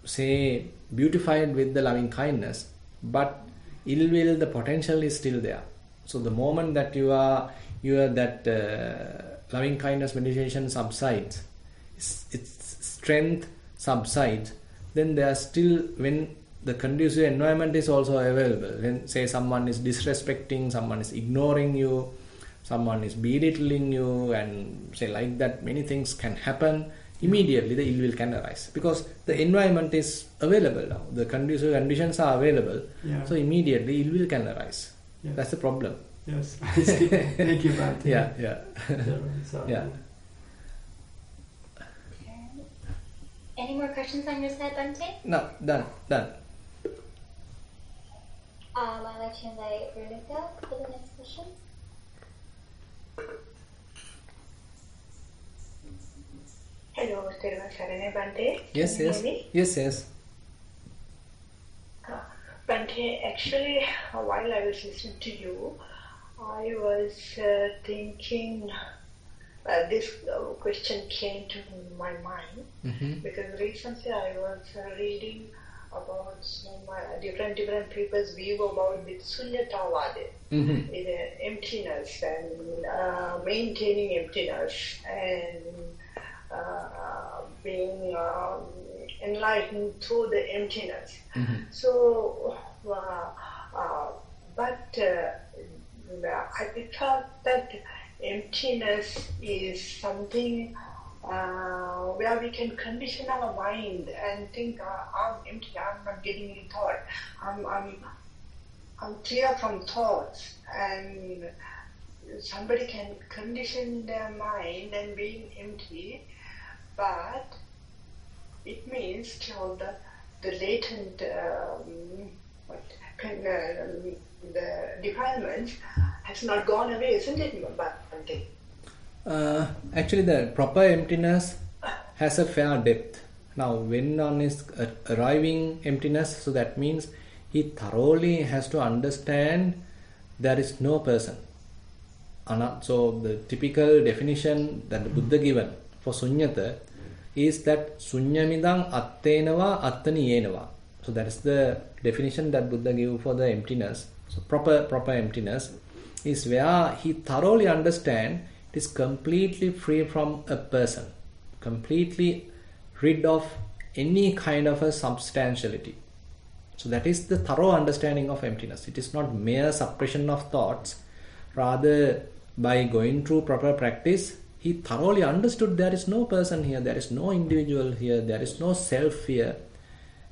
say, beautified with the loving kindness, but ill will, the potential is still there. So the moment that that loving kindness meditation subsides, it's strength subsides, then they are still, when the conducive environment is also available, when say someone is disrespecting, someone is ignoring you, someone is belittling you, and say like that, many things can happen. Immediately the ill will can arise because the environment is available now, the conducive conditions are available. So immediately ill will can arise. That's the problem. Yes, I see. Thank you, Bhante. Yeah. Yeah. Any more questions on your side, Bhante? No, done. I'd like to invite Veronica for the next question. Hello, Thero and Bhante. Yes. Can you hear me? Yes. Bhante, actually, while I was listening to you, I was thinking this question came to my mind because recently I was reading about some different people's view about the sunyatavada, the emptiness and maintaining emptiness and being enlightened through the emptiness. So, but I thought that emptiness is something where we can condition our mind and think, I'm empty, I'm not getting any thought, I'm clear from thoughts, and somebody can condition their mind and being empty, but it means still the latent the defilements has not gone away, isn't it, Bhante? Actually, the proper emptiness has a fair depth. Now, when one is arriving emptiness, so that means he thoroughly has to understand there is no person. So, the typical definition that the Buddha given for sunyata is that sunyamidang attenava attani yenava. So, that is the definition that Buddha gave for the emptiness. So, proper emptiness is where he thoroughly understands it is completely free from a person, completely rid of any kind of a substantiality. So that is the thorough understanding of emptiness. It is not mere suppression of thoughts. Rather, by going through proper practice, he thoroughly understood there is no person here, there is no individual here, there is no self here,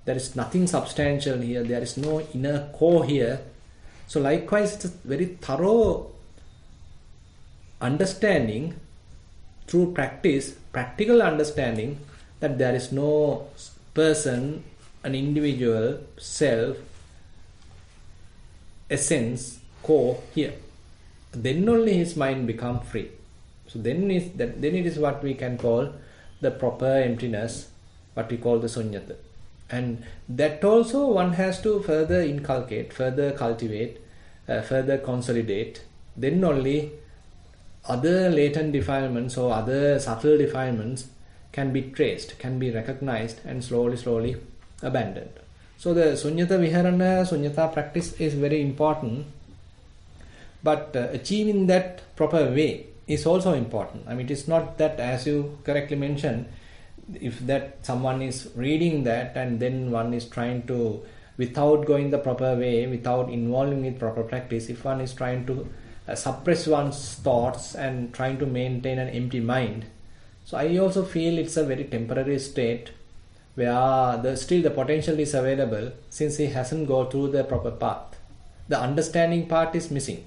there is nothing substantial here, there is no inner core here. So likewise, it's a very thorough understanding through practice, practical understanding that there is no person, an individual, self, essence, core here. Then only his mind become free. So then it is what we can call the proper emptiness, what we call the sunyata. And that also one has to further inculcate, further cultivate, further consolidate. Then only other latent defilements or other subtle defilements can be traced, can be recognized and slowly abandoned. So the sunyata viharana, sunyata practice is very important, but achieving that proper way is also important. I mean, it is not that, as you correctly mentioned, if that someone is reading that and then one is trying to, without going the proper way, without involving with proper practice, if one is trying to suppress one's thoughts and trying to maintain an empty mind. So I also feel it's a very temporary state where still the potential is available since he hasn't gone through the proper path. The understanding part is missing.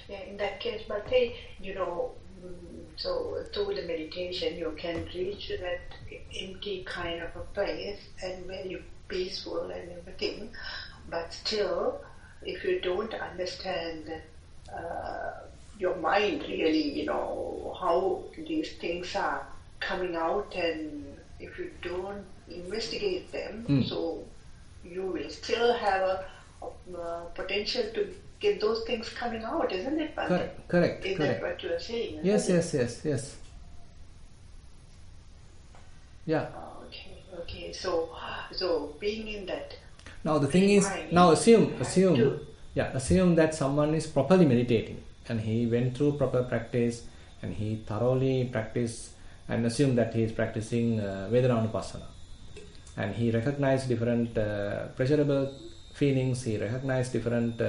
Yeah, in that case, but so through the meditation you can reach that empty kind of a place and very peaceful and everything. But still, if you don't understand your mind really, how these things are coming out, and if you don't investigate them, so you will still have a potential to get those things coming out, isn't it, Bhante? Correct. Is that what you are saying? Yes. Yeah. Okay. So being in that. Now the thing is, now assume that someone is properly meditating and he went through proper practice and he thoroughly practiced and assumed that he is practicing Vedananupassana. And he recognized different pleasurable feelings, he recognized different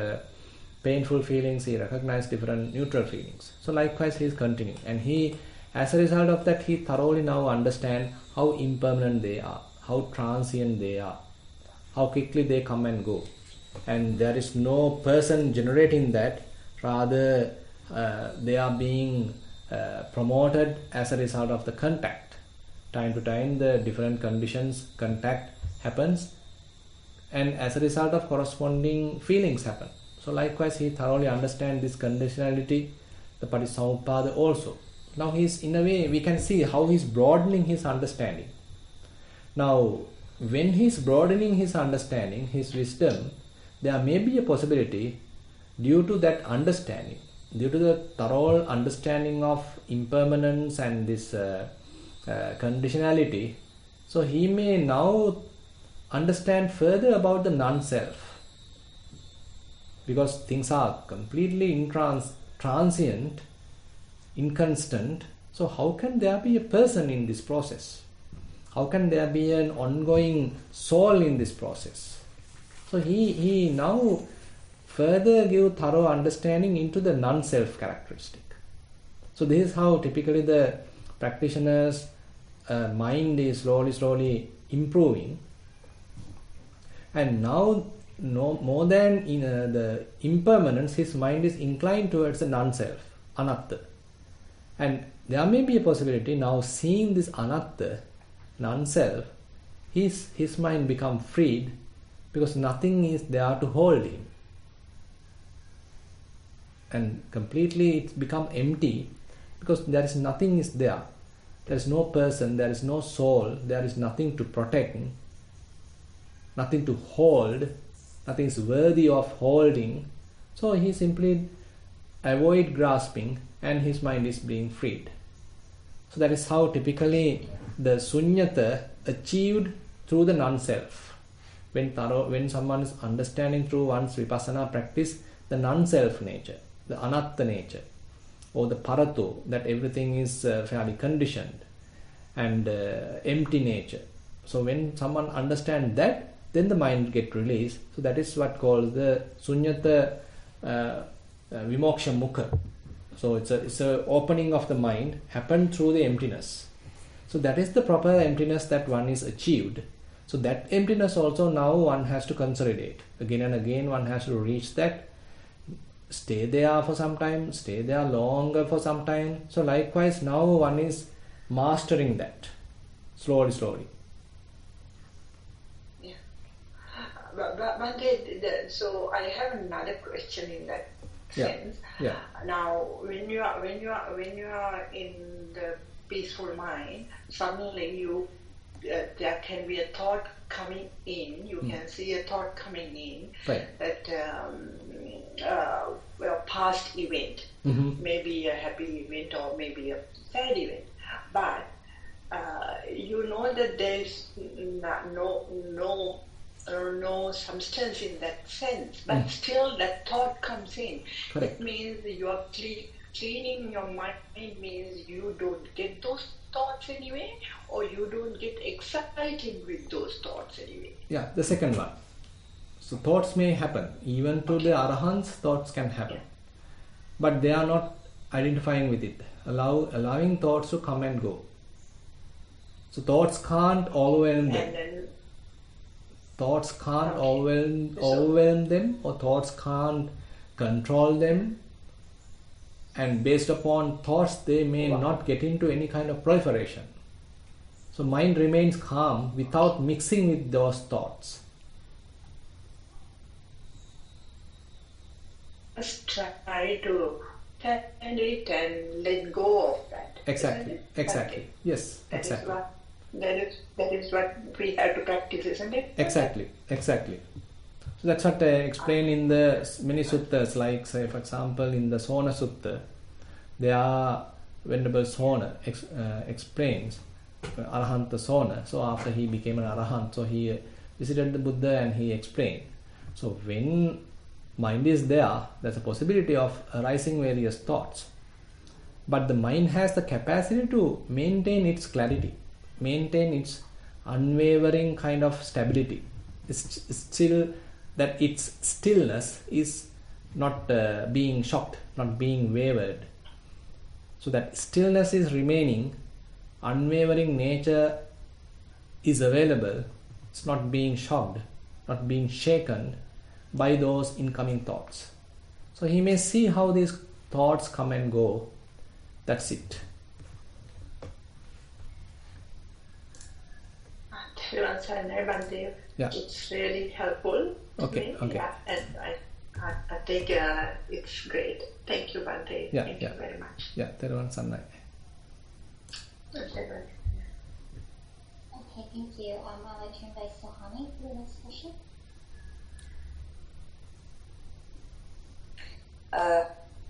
painful feelings, he recognized different neutral feelings. So likewise he is continuing, and he, as a result of that, he thoroughly now understands how impermanent they are, how transient they are, how quickly they come and go, and there is no person generating that, rather they are being promoted as a result of the contact. Time to time the different conditions, contact happens, and as a result of corresponding feelings happen. So likewise he thoroughly understands this conditionality, the Patissamuppada also. Now he's, in a way, we can see how he's broadening his understanding. Now when he's broadening his understanding, his wisdom, there may be a possibility, due to that understanding, due to the thorough understanding of impermanence and this conditionality, so he may now understand further about the non-self, because things are completely transient, inconstant. So how can there be a person in this process? How can there be an ongoing soul in this process? So he now further give thorough understanding into the non-self characteristic. So this is how typically the practitioner's mind is slowly improving, and now no more than in the impermanence, his mind is inclined towards the non-self, anatta. And there may be a possibility, now seeing this anatta, non-self, his mind become freed, because nothing is there to hold him, and completely it's become empty, because there is nothing is there. There is no person, there is no soul, there is nothing to protect, nothing to hold, nothing is worthy of holding. So he simply avoid grasping, and his mind is being freed. So that is how typically the sunyata achieved through the non-self. When someone is understanding through one's vipassana practice the non-self nature, the anatta nature, or the parato, that everything is fairly conditioned and empty nature. So when someone understands that, then the mind get released. So that is what called the sunyata vimoksha mukha. So it's a opening of the mind happened through the emptiness. So that is the proper emptiness that one is achieved. So that emptiness also now one has to consolidate. Again and again one has to reach that. Stay there for some time, stay there longer for some time. So likewise now one is mastering that slowly. Yeah. But so I have another question in that sense. Yeah. Now when you are in the peaceful mind, suddenly you there can be a thought coming in. You can see a thought coming in, right, that past event, maybe a happy event or maybe a sad event, but you know that there is no substance in that sense, but still that thought comes in. Correct. It means you are cleaning your mind, means you don't get those thoughts anyway, or you don't get excited with those thoughts anyway. Yeah, the second one. So thoughts may happen, even to the arahants thoughts can happen, but they are not identifying with it, allowing thoughts to come and go. So thoughts can't overwhelm them. Thoughts can't overwhelm them, or thoughts can't control them, and based upon thoughts they may not get into any kind of proliferation. So mind remains calm without mixing with those thoughts. Just try to stand it and let go of that. Exactly. Yes, exactly. That is what we have to practice, isn't it? Exactly. So that's what I explain in the many suttas, like say for example in the Sona Sutta, there Venerable Sona explains Arahanta Sona. So after he became an Arahant, so he visited the Buddha and he explained. So when mind is there, there's a possibility of arising various thoughts. But the mind has the capacity to maintain its clarity, maintain its unwavering kind of stability. It's still that its stillness is not being shocked, not being wavered. So that stillness is remaining, unwavering nature is available, it's not being shocked, not being shaken by those incoming thoughts. So he may see how these thoughts come and go. That's it. Yeah. It's really helpful. Okay. Okay. Yeah, and I think it's great. Thank you, Bante. Yeah. Thank Yeah. you very much. Yeah. Thero Sanai. Okay, thank you. I'll let you invite Sohani for the next question.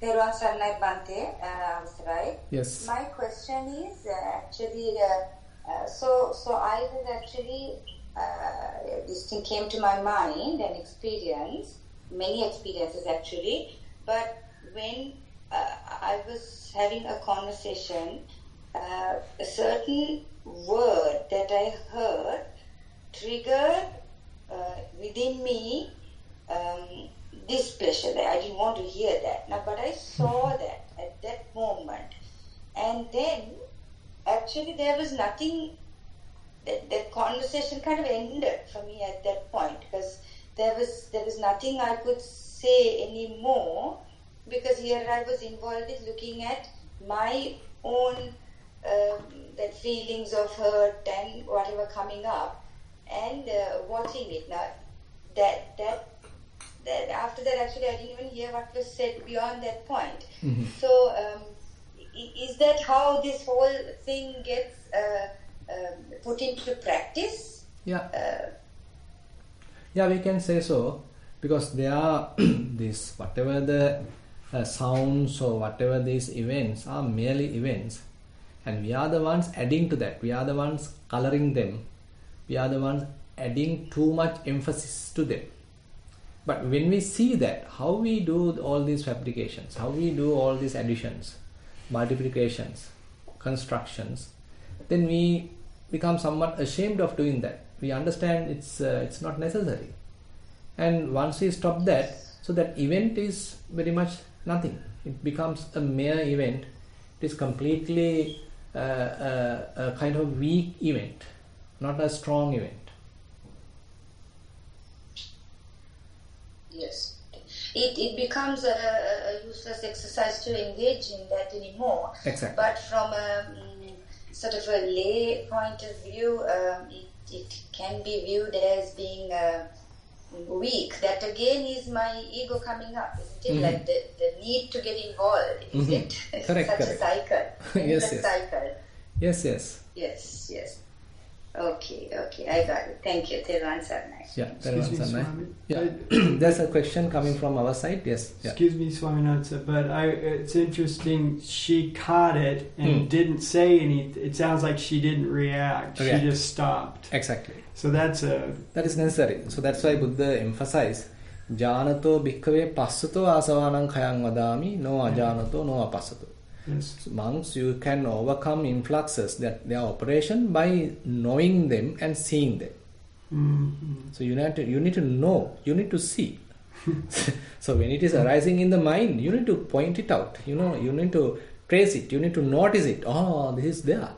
Thero Sanai Bante, right? Yes. My question is actually, so I was actually, this thing came to my mind, an experience, many experiences actually, but when I was having a conversation, a certain word that I heard triggered within me displeasure. I didn't want to hear that. Now, but I saw that at that moment. And then, actually, there was nothing, that conversation kind of ended for me at that point, because there was nothing I could say anymore, because here I was involved with looking at my own that feelings of hurt and whatever coming up, and watching it. Now, that after that, actually, I didn't even hear what was said beyond that point. Mm-hmm. So, is that how this whole thing gets put into practice? Yeah. Yeah, we can say so, because there are this, whatever the sounds or whatever these events are merely events, and we are the ones adding to that. We are the ones coloring them. We are the ones adding too much emphasis to them. But when we see that, how we do all these fabrications, how we do all these additions, multiplications, constructions, then we become somewhat ashamed of doing that. We understand it's not necessary. And once we stop that, so that event is very much nothing. It becomes a mere event. It is completely a kind of weak event, not a strong event. Yes. It becomes a useless exercise to engage in that anymore. Exactly. But from a sort of a lay point of view, it can be viewed as being weak. That again is my ego coming up, isn't it? Mm-hmm. Like the need to get involved, is it? Correct, Such correct. a cycle. Yes, yes. Cycle. Yes. Yes. Okay, I got it. Thank you. Thero Sanai. Yeah, Thero Excuse me, Sanai. Swami. Yeah. There's a question coming from our side. Yes. Yeah. Excuse me, Swaminatha, but it's interesting. She caught it and didn't say anything. It sounds like she didn't react. She just stopped. Exactly. So that is necessary. So that's why Buddha emphasized Janato bhikkhave passato asavanam khayang vadami no ajanato no apassato. Yes. So monks, you can overcome influxes, that their operation, by knowing them and seeing them. Mm-hmm. So you need to know, you need to see. So when it is arising in the mind, you need to point it out. You need to trace it. You need to notice it. Oh, this is there.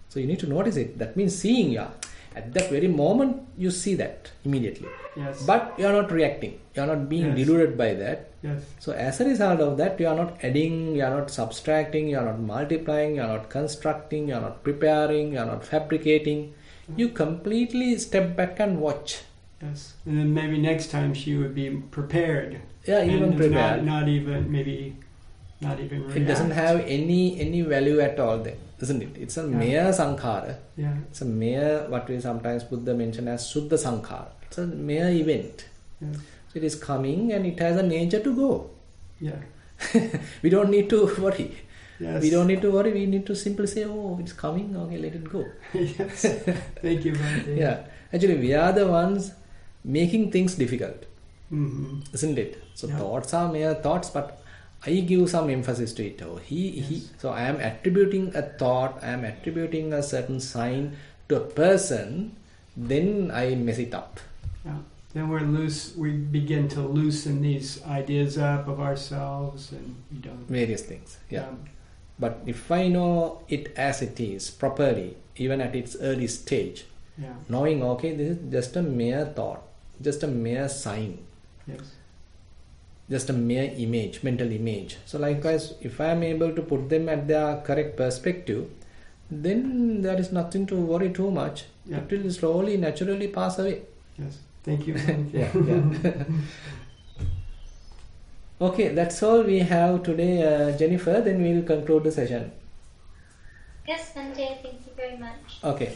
So you need to notice it. That means seeing. Yeah. At that very moment, you see that immediately. Yes. But you are not reacting. You are not being deluded by that. Yes. So as a result of that, you are not adding, you are not subtracting, you are not multiplying, you are not constructing, you are not preparing, you are not fabricating. You completely step back and watch. Yes. And then maybe next time she would be prepared. Yeah, even prepared. Not even react. It doesn't have any value at all then, isn't it? It's a mere sankhara. Yeah. It's a mere, what we sometimes Buddha mention as Suddha sankhara. It's a mere event. Yeah. It is coming and it has a nature to go. Yeah. We don't need to worry. Yes. We don't need to worry. We need to simply say, oh, it's coming. Okay, let it go. Yes. Thank you, Bhante. Yeah. Actually, we are the ones making things difficult. Mm-hmm. Isn't it? So Yeah. thoughts are mere thoughts, but I give some emphasis to it. Oh, so I am attributing a thought, I am attributing a certain sign to a person, then I mess it up. Yeah. Then we begin to loosen these ideas up of ourselves, and we don't. Various things. Yeah. But if I know it as it is properly, even at its early stage, knowing, okay, this is just a mere thought, just a mere sign. Yes. Just a mere image, mental image. So likewise, if I am able to put them at their correct perspective, then there is nothing to worry too much. Yeah. It will slowly, naturally pass away. Yes. Thank you. Yeah. Okay, that's all we have today, Jennifer. Then we will conclude the session. Yes, Sanjay, thank you very much. Okay.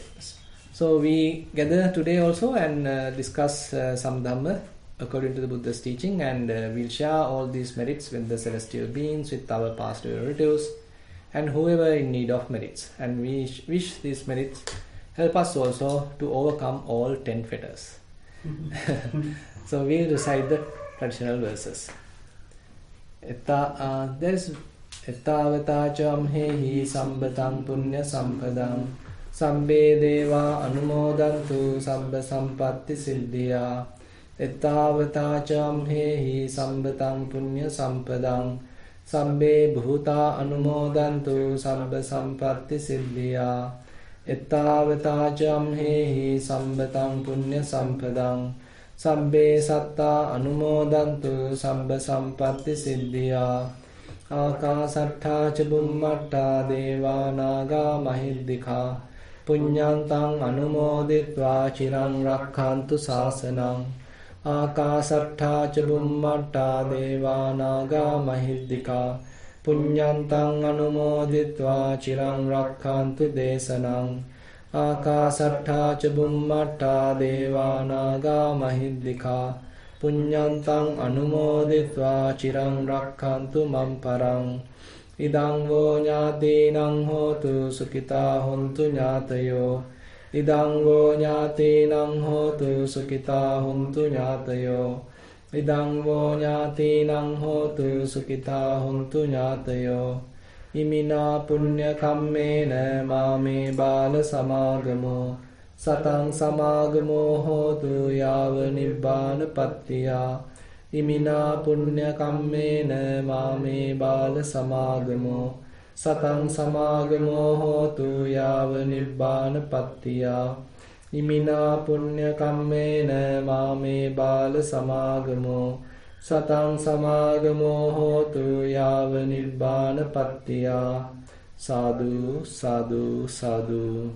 So we gather today also and discuss some Dhamma according to the Buddha's teaching, and we'll share all these merits with the celestial beings, with our past relatives, and whoever in need of merits. And we wish these merits help us also to overcome all 10 fetters. So we'll recite the traditional verses. There is Ettavata hehi sambatang punya sampadang Sambe deva anumodantu sabba sampatti siddhya Ettavata hehi sambatang punya sampadang Sambe bhuta anumodantu sabba sampatti siddhya Ettavata hehi sambatang punya sampadang Sabbe satta anumodantu sabba sampatti siddhya Akasattha ca bummatta deva naga mahiddhika Punyantang anumoditva chirang rakkhantu sasanang Akasattha ca bummatta deva naga mahiddhika Punyantang anumoditva chirang rakkhantu desanang Akasattha ca bummatta deva naga mahiddhika Punyantang anumoditva chirang rakkhantu mamparang Idang vo ñātīnaṃ hotu sukita hontu ñātayo Idang vo ñātīnaṃ hotu sukita hontu ñātayo Idang vo ñātīnaṃ hotu sukita hontu ñātayo Imina punya kammena mame bala samagamo Satang samagamo hotu yava nibbana pattiya Imina punya kammena mame bala samagamo Satang samagamo hotu yava nibbana pattiya Imina punya kammena mame bala samagamo Satang samagamo hotu yava nibbana pattiya Sadhu, sadhu, sadhu.